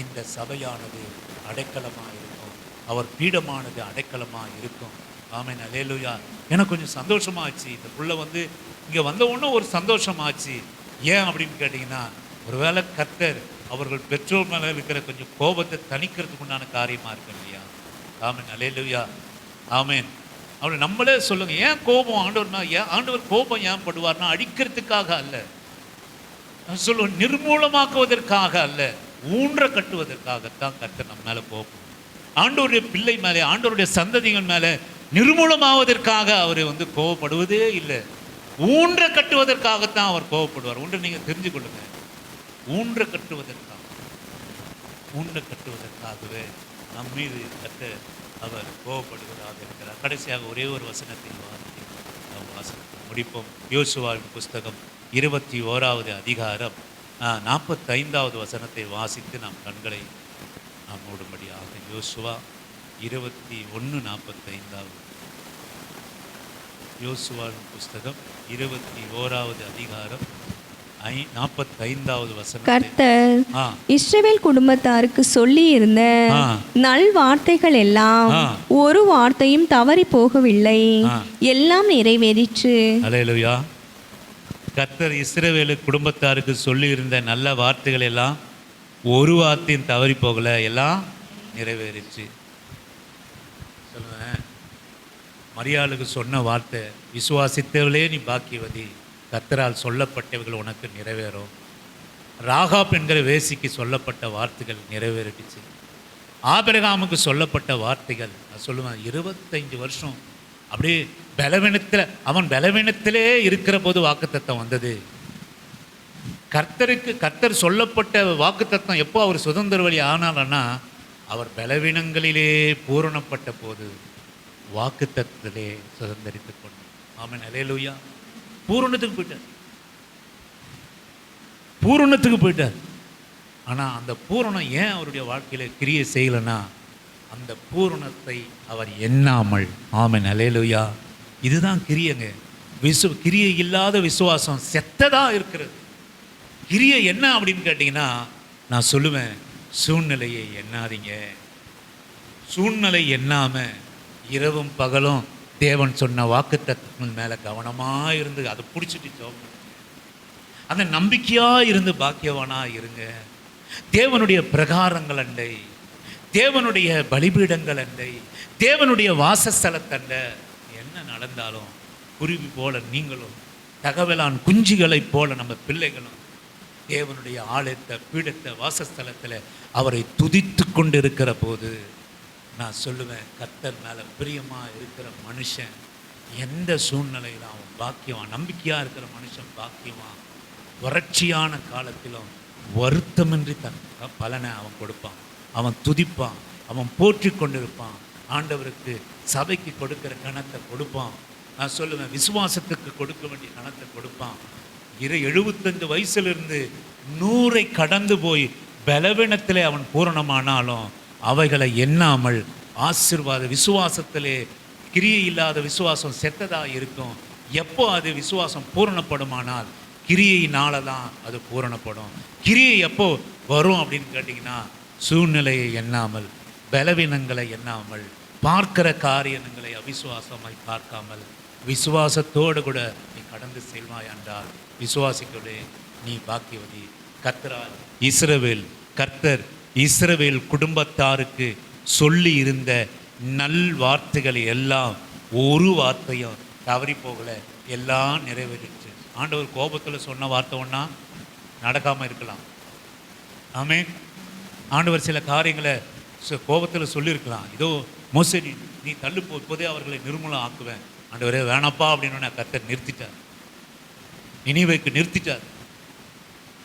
இந்த சபையானது அடைக்கலமாக இருக்கும், அவர் பீடமானது அடைக்கலமாக இருக்கும். ஆமென், அல்லேலூயா. எனக்கு கொஞ்சம் சந்தோஷமாச்சு, இந்த புள்ள வந்து இங்கே வந்த உடனே ஒரு சந்தோஷமாச்சு. ஏன் அப்படின்னு கேட்டிங்கன்னா, ஒருவேளை கர்த்தர் அவர்கள் பெற்றோர் மேலே இருக்கிற கொஞ்சம் கோபத்தை தணிக்கிறதுக்கு உண்டான காரியமாக இருக்கு இல்லையா? ஆமென், அல்லேலூயா. ஆமென். அவரை நம்மளே சொல்லுங்க, ஏன் கோபம் ஆண்டவர்னா, ஏன் ஆண்டவர் கோபம் ஏன் படுவார்னா, அடிக்கிறதுக்காக அல்ல, சொல்லுவோம், நிர்மூலமாக்குவதற்காக அல்ல, ஊன்ற கட்டுவதற்காகத்தான் கர்த்தர் நம்ம மேலே கோபம். ஆண்டவருடைய பிள்ளை மேலே, ஆண்டவருடைய சந்ததிகள் மேலே நிர்மூலமாவதற்காக அவர் வந்து கோபப்படுவதே இல்லை, ஊன்ற கட்டுவதற்காகத்தான் அவர் கோபப்படுவார். ஒன்று நீங்கள் தெரிஞ்சு கொள்ளுங்க, ஊன்ற கட்டுவதற்காகவே நம் மீது கர்த்தர் அவர் கோபப்படுவதாக இருக்கிறார். கடைசியாக ஒரே ஒரு வசனத்தை வாசித்து முடிப்போம். யோசுவாவின் புஸ்தகம் 21வது அதிகாரம் 45வது வசனத்தை வாசித்து நாம் கண்களை நாம் மூடும்படியாக. யோசுவா 21:45. யோசுவாவின் புஸ்தகம் 21வது அதிகாரம் 45வது வசனம். கர்த்தர் இஸ்ரவேல் குடும்பத்தாருக்கு சொல்லி இருந்த நல் வார்த்தைகள் எல்லாம் ஒரு வார்த்தையும் தவறி போகவில்லை, எல்லாம் நிறைவேறிற்று. அல்லேலூயா. கர்த்தர் இஸ்ரவேல் குடும்பத்தாருக்கு சொல்லி இருந்த நல்ல வார்த்தைகள் எல்லாம் ஒரு வார்த்தையும் தவறி போகல, எல்லாம் நிறைவேறிச்சு. சொல்லுவேன், மரியாளுக்கு சொன்ன வார்த்தை, விசுவாசித்தவளே நீ பாக்கியவதி, கர்த்தரால் சொல்லப்பட்டவைகள் உனக்கு நிறைவேறும். ராகாப் என்கிற வேசிக்கு சொல்லப்பட்ட வார்த்தைகள் நிறைவேறிடுச்சு. ஆபிரகாமுக்கு சொல்லப்பட்ட வார்த்தைகள், நான் சொல்லுவேன், 25 வருஷம் அப்படியே பலவீனத்தில், அவன் பலவீனத்திலே இருக்கிற போது வாக்குத்தத்தம் வந்தது. கர்த்தர் சொல்லப்பட்ட வாக்குத்தத்தம் எப்போ அவர் சுதந்திர வழி ஆனாலன்னா, அவர் பலவீனங்களிலே பூரணப்பட்ட போது வாக்குத்தத்தத்திலே சுதந்திரித்துக் கொண்டார். ஆமென், அல்லேலூயா. பூரணத்துக்கு போயிட்டார். ஆனால் அந்த பூரணம் ஏன் அவருடைய வாழ்க்கையில் கிரியை செய்யலைன்னா, அந்த பூரணத்தை அவர் எண்ணாமல். ஆமென், அல்லேலூயா. இதுதான் கிரியைங்க. கிரியை இல்லாத விசுவாசம் செத்ததாக இருக்கிறது. கிரியை என்ன அப்படின்னு கேட்டிங்கன்னா, நான் சொல்லுவேன், சூழ்நிலையை எண்ணாதீங்க. சூழ்நிலை எண்ணாமல் இரவும் பகலும் தேவன் சொன்ன வாக்குத்தத்தத்தின் மேலே கவனமாக இருந்து அதை பிடிச்சிட்டு ஜெபம், அந்த நம்பிக்கையாக இருந்து பாக்கியவானாக இருங்க. தேவனுடைய பிரகாரங்கள் அண்டை, தேவனுடைய பலிபீடங்கள் அண்டை, தேவனுடைய வாசஸ்தலத்தண்டை என்ன நடந்தாலும் குருவி போல நீங்களும், தகவலான் குஞ்சுகளைப் போல நம்ம பிள்ளைகளும் தேவனுடைய ஆலயத்தை, பீடத்தை, வாசஸ்தலத்தில் அவரை துதித்து கொண்டு இருக்கிற போது, நான் சொல்லுவேன், கர்த்தர் மேலே பிரியமாக இருக்கிற மனுஷன் எந்த சூழ்நிலையில் அவன் பாக்கியவான். நம்பிக்கையாக இருக்கிற மனுஷன் பாக்கியவான். வறட்சியான காலத்திலும் வருத்தமின்றி தன் பலனை அவன் கொடுப்பான். அவன் துதிப்பான், அவன் போற்றி கொண்டிருப்பான். ஆண்டவருக்கு சபைக்கு கொடுக்கிற கணத்தை கொடுப்பான். நான் சொல்லுவேன், விசுவாசத்துக்கு கொடுக்க வேண்டிய கணத்தை கொடுப்பான். 75 வயசுலேருந்து 100 கடந்து போய் பலவீனத்திலே அவன் பூரணமானாலும் அவைகளை எண்ணாமல் ஆசீர்வாத விசுவாசத்திலே, கிரியை இல்லாத விசுவாசம் செத்ததாக இருக்கும். எப்போ அது விசுவாசம் பூரணப்படுமானால் கிரியையினால தான் அது பூரணப்படும். கிரியை எப்போ வரும் அப்படின்னு கேட்டிங்கன்னா, சூழ்நிலையை எண்ணாமல், பலவீனங்களை எண்ணாமல், பார்க்கிற காரியங்களை அவிசுவாசமாய் பார்க்காமல் விசுவாசத்தோடு கூட நீ கடந்து செல்வாய் என்றால் விசுவாசிக்கொண்டே நீ பாக்கியவதி. கர்த்தர் இஸ்ரவேல் குடும்பத்தாருக்கு சொல்லி இருந்த நல் வார்த்தைகளை எல்லாம் ஒரு வார்த்தையும் தவறி போகலை, எல்லாம் நிறைவேறிச்சு. ஆண்டவர் கோபத்தில் சொன்ன வார்த்தை ஒன்றா நடக்காமல் இருக்கலாம். ஆமென். ஆண்டவர் சில காரியங்களை கோபத்தில் சொல்லியிருக்கலாம். இதோ மோசே நீ தள்ளு போதே அவர்களை நிர்மூலம் ஆக்குவேன். ஆண்டவரே வேணாப்பா அப்படின்னு கர்த்தர் நிறுத்திட்டார், நினைவைக்கு நிறுத்திட்டார்.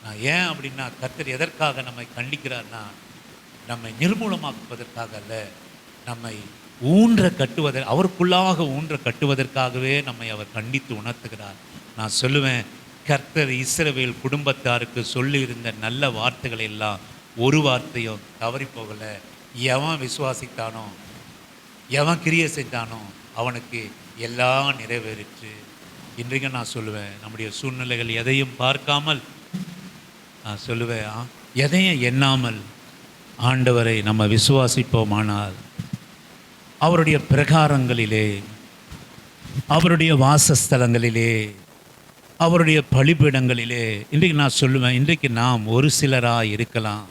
நான் ஏன் அப்படின்னா, கர்த்தர் எதற்காக நம்மை கண்டிக்கிறார்னா, நம்மை நிர்மூலமாக்குவதற்காக அல்ல, நம்மை அவருக்குள்ளாக ஊன்ற கட்டுவதற்காகவே நம்மை அவர் கண்டித்து உணர்த்துகிறார். நான் சொல்லுவேன், கர்த்தர் இஸ்ரவேல் குடும்பத்தாருக்கு சொல்லி இருந்த நல்ல வார்த்தைகள் எல்லாம் ஒரு வார்த்தையும் தவறி போகலை. எவன் விசுவாசித்தானோ, எவன் கிரியை செஞ்சானோ அவனுக்கு எல்லாம் நிறைவேறிற்று. இன்றைக்கு நான் சொல்லுவேன், நம்முடைய சூழ்நிலைகள் எதையும் பார்க்காமல், நான் சொல்லுவேன், எதையும் எண்ணாமல் ஆண்டவரை நம்ம விசுவாசிப்போமானால், அவருடைய பிரகாரங்களிலே, அவருடைய வாசஸ்தலங்களிலே, அவருடைய பலிபீடங்களிலே, இன்றைக்கு நான் சொல்லுவேன், இன்றைக்கு நாம் ஒரு சிலராக இருக்கலாம்.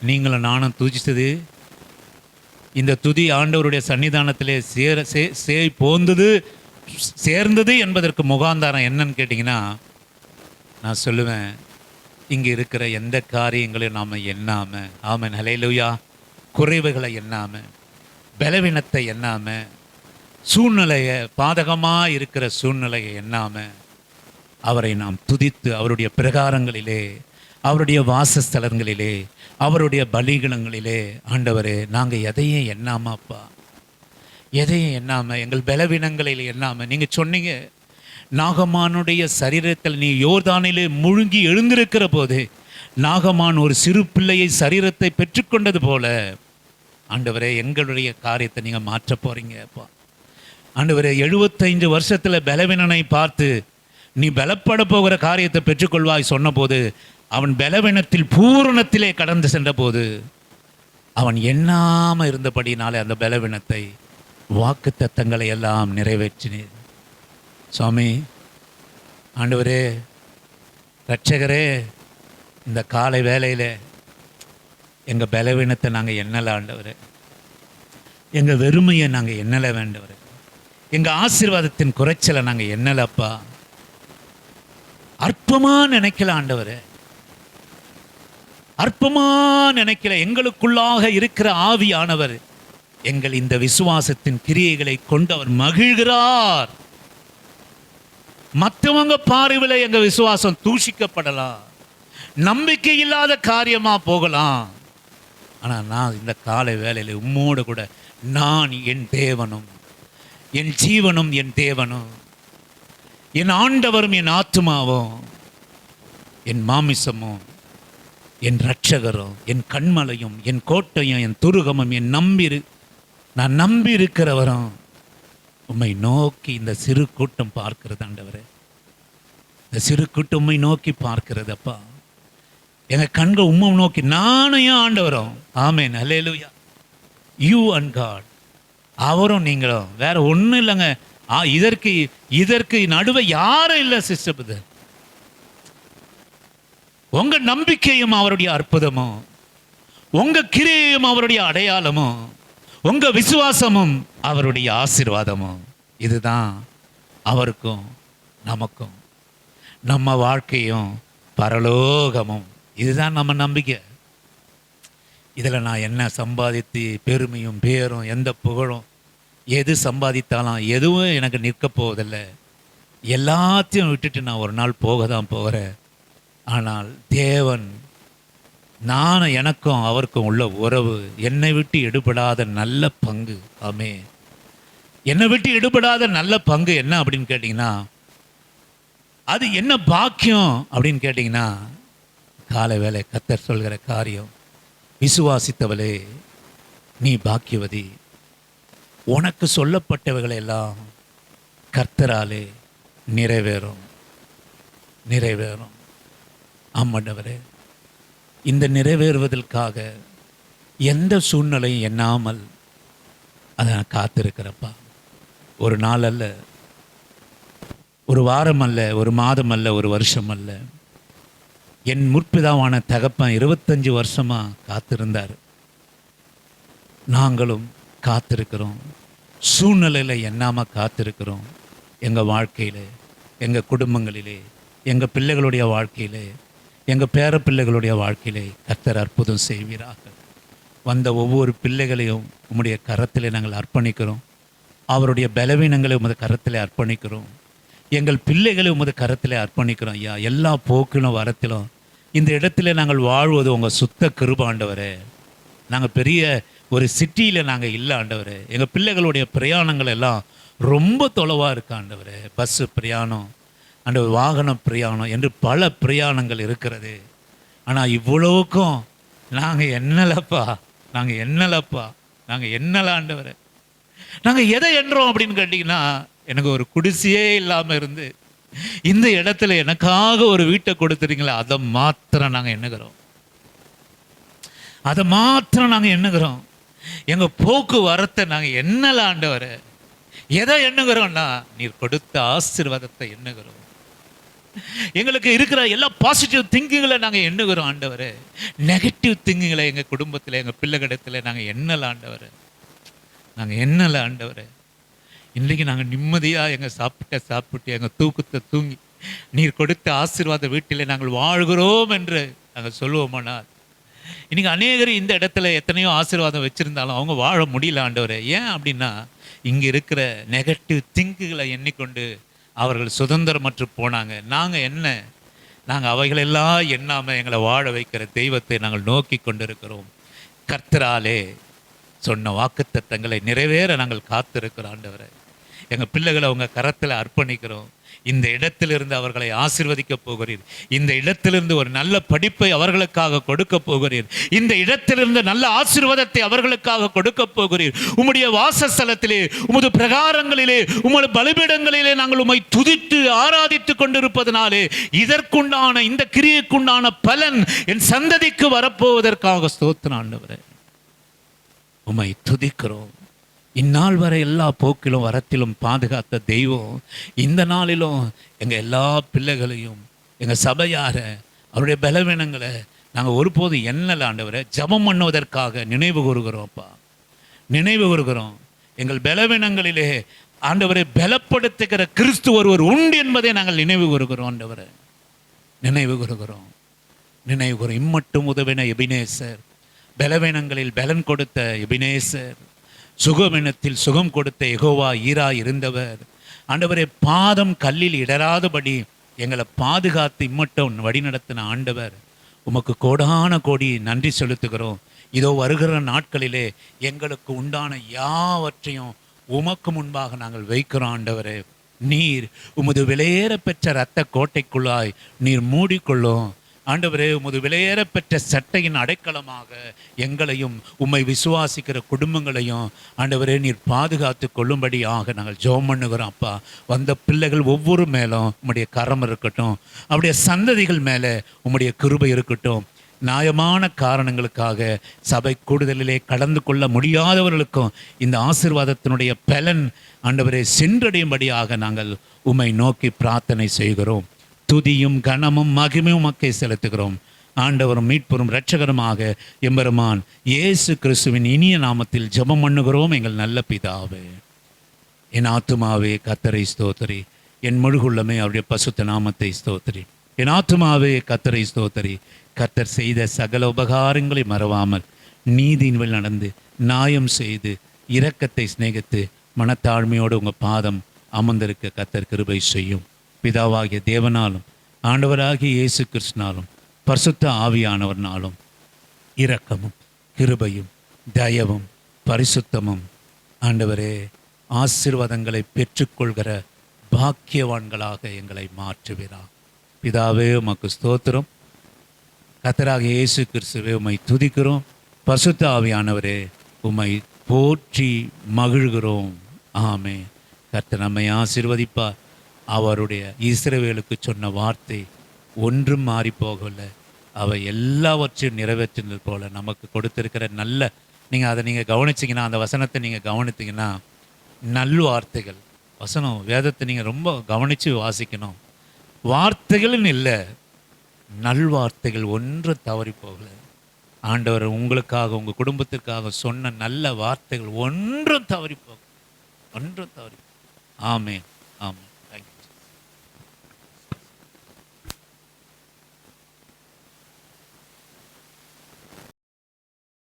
நீங்களும் நானும் துதித்தது, இந்த துதி ஆண்டவருடைய சன்னிதானத்திலே சேர்ந்தது என்பதற்கு முகாந்தாரம் என்னன்னு கேட்டிங்கன்னா, நான் சொல்லுவேன், இங்கே இருக்கிற எந்த காரியங்களையும் நாம் எண்ணாமல், ஆமென், ஹல்லேலூயா, குறைவுகளை எண்ணாமல், பலவீனத்தை எண்ணாமல், சூழ்நிலையை, பாதகமாக இருக்கிற சூழ்நிலையை எண்ணாமல் அவரை நாம் துதித்து அவருடைய பிரகாரங்களிலே, அவருடைய வாசஸ்தலங்களிலே, அவருடைய பலிகணங்களிலே, ஆண்டவரே நாங்கள் எதையும் எண்ணாமாப்பா, எதையும் எண்ணாமல், எங்கள் பலவீனங்களில் எண்ணாமல். நீங்கள் சொன்னீங்க, நாகமானுடைய சரீரத்தில் நீ யோர்தானிலே முழுங்கி எழுந்திருக்கிற போது நாகமான் ஒரு சிறு பிள்ளையை சரீரத்தை பெற்றுக்கொண்டது போல, ஆண்டவரே எங்களுடைய காரியத்தை நீங்கள் மாற்ற போகிறீங்கப்பா. ஆண்டவரே 75 வருஷத்தில் பலவீனனை பார்த்து நீ பலப்பட போகிற காரியத்தை பெற்றுக்கொள்வாய் சொன்னபோது, அவன் பலவீனத்தில் பூரணத்திலே கடந்து சென்ற போது அவன் எண்ணாமல் இருந்தபடினாலே அந்த பலவீனத்தை, வாக்கு தத்தங்களை எல்லாம் நிறைவேற்றினீர். சுவாமி, ஆண்டவரே, இரட்சகரே, இந்த காலை வேளையில் எங்கள் பலவீனத்தை நாங்கள் எண்ணலை ஆண்டவரே, எங்கள் வெறுமையை நாங்கள் எண்ணலை வேண்டவரே, எங்கள் ஆசீர்வாதத்தின் குறைச்சலை நாங்கள் எண்ணலப்பா, அற்பமா நினைக்கல ஆண்டவரே, அற்பமா நினைக்கல. எங்களுக்குள்ளாக இருக்கிற ஆவியானவர் எங்கள் இந்த விசுவாசத்தின் கிரியைகளை கொண்டு அவர் மகிழ்கிறார். மற்றவங்க பார்வையில எங்க விசுவாசம் தூஷிக்கப்படலாம், நம்பிக்கை இல்லாத காரியமா போகலாம். ஆனா நான் இந்த காலை வேளையில உம்மோடு கூட நான் என் தேவனும் என் ஜீவனும் என் தேவனும் என் ஆண்டவரும் என் ஆத்துமாவும் என் மாமிசமும் என் இரட்சகரும் என் கண்மலையும் என் கோட்டையும் என் துருகமும் நான் நம்பி இருக்கிறவரும் உம்மை நோக்கி இந்த சிறு கூட்டம் பார்க்கிறது ஆண்டவரே. இந்த சிறு கூட்டம் உம்மை நோக்கி பார்க்கிறதப்பா. எங்க கண்கள் உம்மை நோக்கி நானும் ஏன் ஆண்டவரும். ஆமென், அல்லேலூயா. யூ அண்ட் காட், அவரும் நீங்களும், வேற ஒன்றும் இல்லைங்க. இதற்கு நடுவே யாரும் இல்லை சிஸ்டர் பிரதர். உங்க நம்பிக்கையும் அவருடைய அற்புதமும், உங்க கிரியையும் அவருடைய அடையாளமும், உங்க விசுவாசமும் அவருடைய ஆசீர்வாதமும். இதுதான் அவருக்கும் நமக்கும், நம்ம வாழ்க்கையும் பரலோகமும். இதுதான் நம்ம நம்பிக்கை. இதில் நான் என்ன சம்பாதித்து பெருமையும் பேரும் எந்த புகழும் எது சம்பாதித்தாலும் எதுவும் எனக்கு நிற்க போவதில்லை. எல்லாத்தையும் விட்டுட்டு நான் ஒரு நாள் போக தான் போகிறேன். ஆனால் தேவன், நானும் எனக்கும் அவருக்கும் உள்ள உறவு என்னை விட்டு எடுபடாத நல்ல பங்கு. ஆமே, என்னை விட்டு எடுபடாத நல்ல பங்கு என்ன அப்படின்னு கேட்டிங்கன்னா, அது என்ன பாக்கியம் அப்படின்னு கேட்டிங்கன்னா, காலை வேளை கர்த்தர் சொல்கிற காரியம், விசுவாசித்தவளே நீ பாக்கியவதி, உனக்கு சொல்லப்பட்டவைகளை எல்லாம் கர்த்தராலே நிறைவேறும். ஆமாண்டவரே, இந்த நிறைவேறுவதற்காக எந்த சூழ்நிலையும் எண்ணாமல் அதை நான் காத்திருக்கிறப்பா. ஒரு நாள் அல்ல, ஒரு வாரம் அல்ல, ஒரு மாதம் அல்ல, ஒரு வருஷம் அல்ல. என் முற்பிதாவான தகப்பன் 25 வருஷமா காத்திருந்தார். நாங்களும் காத்திருக்கிறோம். சூழ்நிலையில் எண்ணாம காத்திருக்கிறோம். எங்கள் வாழ்க்கையில், எங்கள் குடும்பங்களிலே, எங்கள் பிள்ளைகளுடைய வாழ்க்கையிலே, எங்கள் பேர பிள்ளைகளுடைய வாழ்க்கையிலே கர்த்தர் அற்புதம் செய்வீராக. வந்த ஒவ்வொரு பிள்ளைகளையும் உம்முடைய கரத்திலே நாங்கள் அர்ப்பணிக்கிறோம். அவருடைய பலவீனங்களை உமது கரத்திலே அர்ப்பணிக்கிறோம். எங்கள் பிள்ளைகளை உமது கரத்திலே அர்ப்பணிக்கிறோம். ஐயா, எல்லா போக்கிலும் வரத்திலும் இந்த இடத்துல நாங்கள் வாழ்வது உங்கள் சுத்த கிருபை ஆண்டவரே. நாங்கள் பெரிய ஒரு சிட்டியில் நாங்கள் இல்லை ஆண்டவரே. எங்கள் பிள்ளைகளுடைய பிரயாணங்கள் எல்லாம் ரொம்ப தொலைவாக இருக்கு ஆண்டவரே. பஸ்ஸு பிரயாணம், ஆண்டவர் வாகனம் பிரயாணம் என்று பல பிரயாணங்கள் இருக்கிறது. ஆனால் இவ்வளவுக்கும் நாங்கள் என்னலப்பா, நாங்கள் என்னல ஆண்டவரே. நாங்கள் எதை எண்ணுறோம் அப்படின்னு கேட்டிங்கன்னா, எனக்கு ஒரு குடிசையே இல்லாமல் இருந்து இந்த இடத்துல எனக்காக ஒரு வீட்டை கொடுத்துறீங்களா, அதை மாத்திரம் நாங்கள் எண்ணுகிறோம். எங்கள் போக்குவரத்தை நாங்கள் என்னல ஆண்டவரே. எதை எண்ணுகிறோம்னா, நீர் கொடுத்த ஆசீர்வாதத்தை எண்ணுகிறோம். எங்களுக்கு இருக்கிற எல்லா பாசிட்டிவ் திங்கிங்களை நாங்கள் எண்ணுகிறோம் ஆண்டவரே. நெகட்டிவ் திங்கிங்களை எங்கள் குடும்பத்தில், எங்கள் பிள்ளைகளிடத்தில் நாங்கள் எண்ணல ஆண்டவரே. இன்றைக்கி நாங்கள் நிம்மதியாக எங்கள் சாப்பிட்டு எங்கள் தூக்கத்தை தூங்கி நீர் கொடுத்த ஆசீர்வாத வீட்டில் நாங்கள் வாழ்கிறோம் என்று நாங்கள் சொல்லுவோமானால், இன்றைக்கி அநேகர் இந்த இடத்துல எத்தனையோ ஆசீர்வாதம் வச்சுருந்தாலும் அவங்க வாழ முடியல ஆண்டவரே. ஏன் அப்படின்னா, இங்கே இருக்கிற நெகட்டிவ் திங்குகளை எண்ணிக்கொண்டு அவர்கள் சுதந்திரமற்று போனாங்க. நாங்கள் அவைகளெல்லாம் எண்ணாமல் எங்களை வாழ வைக்கிற தெய்வத்தை நாங்கள் நோக்கி கொண்டிருக்கிறோம். கர்த்தராலே சொன்ன வாக்குத்தத்தங்களை நிறைவேற நாங்கள் காத்திருக்கிறோம் ஆண்டவரே. எங்கள் பிள்ளைகளை உங்கள் கரத்தில் அர்ப்பணிக்கிறோம். இந்த இடத்திலிருந்து அவர்களை ஆசீர்வதிக்க போகிறீர். இந்த இடத்திலிருந்து ஒரு நல்ல படிப்பை அவர்களுக்காக கொடுக்க போகிறீர். இந்த இடத்திலிருந்து நல்ல ஆசீர்வாதத்தை அவர்களுக்காக கொடுக்க போகிறீர். உம்முடைய வாசஸ்தலத்திலே, உமது பிரகாரங்களிலே, உமது பலிபீடங்களிலே நாங்கள் உம்மை துதித்து ஆராதித்து கொண்டிருப்பதனாலே இதற்குண்டான, இந்த கிரியைக்குண்டான பலன் என் சந்ததிக்கு வரப்போவதற்காக ஸ்தோத்திரம் ஆண்டவரே. உம்மை துதிக்கிறோம். இந்நாள் வரை எல்லா போக்கிலும் வரத்திலும் பாதுகாத்த தெய்வம் இந்த நாளிலும் எங்கள் எல்லா பிள்ளைகளையும், எங்கள் சபையார, அவருடைய பலவீனங்களை நாங்கள் ஒருபோதும் எண்ணல ஆண்டவரை, ஜெபம் பண்ணுவதற்காக நினைவு கூறுகிறோம் அப்பா, நினைவு கூறுகிறோம். எங்கள் பலவீனங்களிலே ஆண்டவரை பலப்படுத்துகிற கிறிஸ்து ஒருவர் உண்டு என்பதை நாங்கள் நினைவு கூறுகிறோம் ஆண்டவரை, நினைவு கூறுகிறோம், நினைவு கூறும். இம்மட்டும் உதவின எபினேசர், பலவீனங்களில் பலன் கொடுத்த எபினேசர், சுகவீனத்தில் சுகம் கொடுத்த யெகோவா ஈரா இருந்தவர் ஆண்டவரே, பாதம் கல்லில் இடராதபடி எங்களை பாதுகாத்து இம்மட்டும் வழிநடத்தின ஆண்டவர், உமக்கு கோடான கோடி நன்றி செலுத்துகிறோம். இதோ வருகிற நாட்களிலே எங்களுக்கு உண்டான யாவற்றையும் உமக்கு முன்பாக நாங்கள் வைக்கிறோம் ஆண்டவரே. நீர் உமது விலையேற பெற்ற இரத்த கோட்டைக்குள்ளாய் நீர் மூடிக்கொள்ளும் ஆண்டவரே. உமது விலையேற பெற்ற சட்டையின் அடைக்கலமாக எங்களையும் உம்மை விசுவாசிக்கிற குடும்பங்களையும் ஆண்டவரே நீர் பாதுகாத்து கொள்ளும்படியாக நாங்கள் ஜெபம் பண்ணுகிறோம் அப்பா. வந்த பிள்ளைகள் ஒவ்வொரு மேலும் உம்முடைய கரம் இருக்கட்டும், அவருடைய சந்ததிகள் மேலே உம்முடைய கிருபை இருக்கட்டும். நியாயமான காரணங்களுக்காக சபை கூடுதலிலே கலந்து கொள்ள முடியாதவர்களுக்கும் இந்த ஆசீர்வாதத்தினுடைய பலன் ஆண்டவரை சென்றடையும்படியாக நாங்கள் உம்மை நோக்கி பிரார்த்தனை செய்கிறோம். துதியும் கனமும் மகிமையும் மக்கை செலுத்துகிறோம். ஆண்டவரும் மீட்பரும் இரட்சகருமாக எம்பெருமான் இயேசு கிறிஸ்துவின் இனிய நாமத்தில் ஜெபம் பண்ணுகிறோம் எங்கள் நல்ல பிதாவே. என் ஆத்துமாவே கர்த்தரை ஸ்தோத்திரி, என் முழுகுள்ளமே அவருடைய பசுத்த நாமத்தை ஸ்தோத்திரி. என் ஆத்துமாவே கர்த்தரை ஸ்தோத்திரி, கர்த்தர் செய்த சகல உபகாரங்களை மறவாமல் நீதியின் வழி நடந்து நியாயம் செய்து இரக்கத்தை சிநேகித்து மனத்தாழ்மையோடு உங்கள் பாதம் அமர்ந்திருக்க கர்த்தர் கிருபை செய்யும். பிதாவாகிய தேவனாலும் ஆண்டவராகிய இயேசு கிறிஸ்துவினாலும் பரிசுத்த ஆவியானவர்னாலும் இரக்கமும் கிருபையும் தயவும் பரிசுத்தமும் ஆண்டவரே ஆசீர்வாதங்களை பெற்றுக்கொள்கிற பாக்கியவான்களாக எங்களை மாற்றுகிறார். பிதாவே உமக்கு ஸ்தோத்திரம். கர்த்தராகிய இயேசு கிறிஸ்துவே உம்மை துதிக்கிறோம். பரிசுத்த ஆவியானவரே உம்மை போற்றி மகிழ்கிறோம். ஆமே. கர்த்தர் நம்மை ஆசீர்வதிப்பார். அவருடைய இஸ்ரவேலுக்கு சொன்ன வார்த்தை ஒன்றும் மாறி போகவில்லை, அவை எல்லாவற்றையும் நிறைவேற்றினது போல நமக்கு கொடுத்திருக்கிற நல்ல, அதை நீங்கள் கவனிச்சிங்கன்னா, அந்த வசனத்தை நீங்கள் கவனித்தீங்கன்னா, நல் வார்த்தைகள், வசனம் வேதத்தை நீங்கள் ரொம்ப கவனித்து வாசிக்கணும். வார்த்தைகள்னு இல்லை, நல்வார்த்தைகள் ஒன்றும் தவறி போகலை. ஆண்டவர் உங்களுக்காக உங்கள் குடும்பத்திற்காக சொன்ன நல்ல வார்த்தைகள் ஒன்றும் தவறி போகல, ஒன்றும் தவறி. ஆமென், ஆமென். தேங்க்யூ.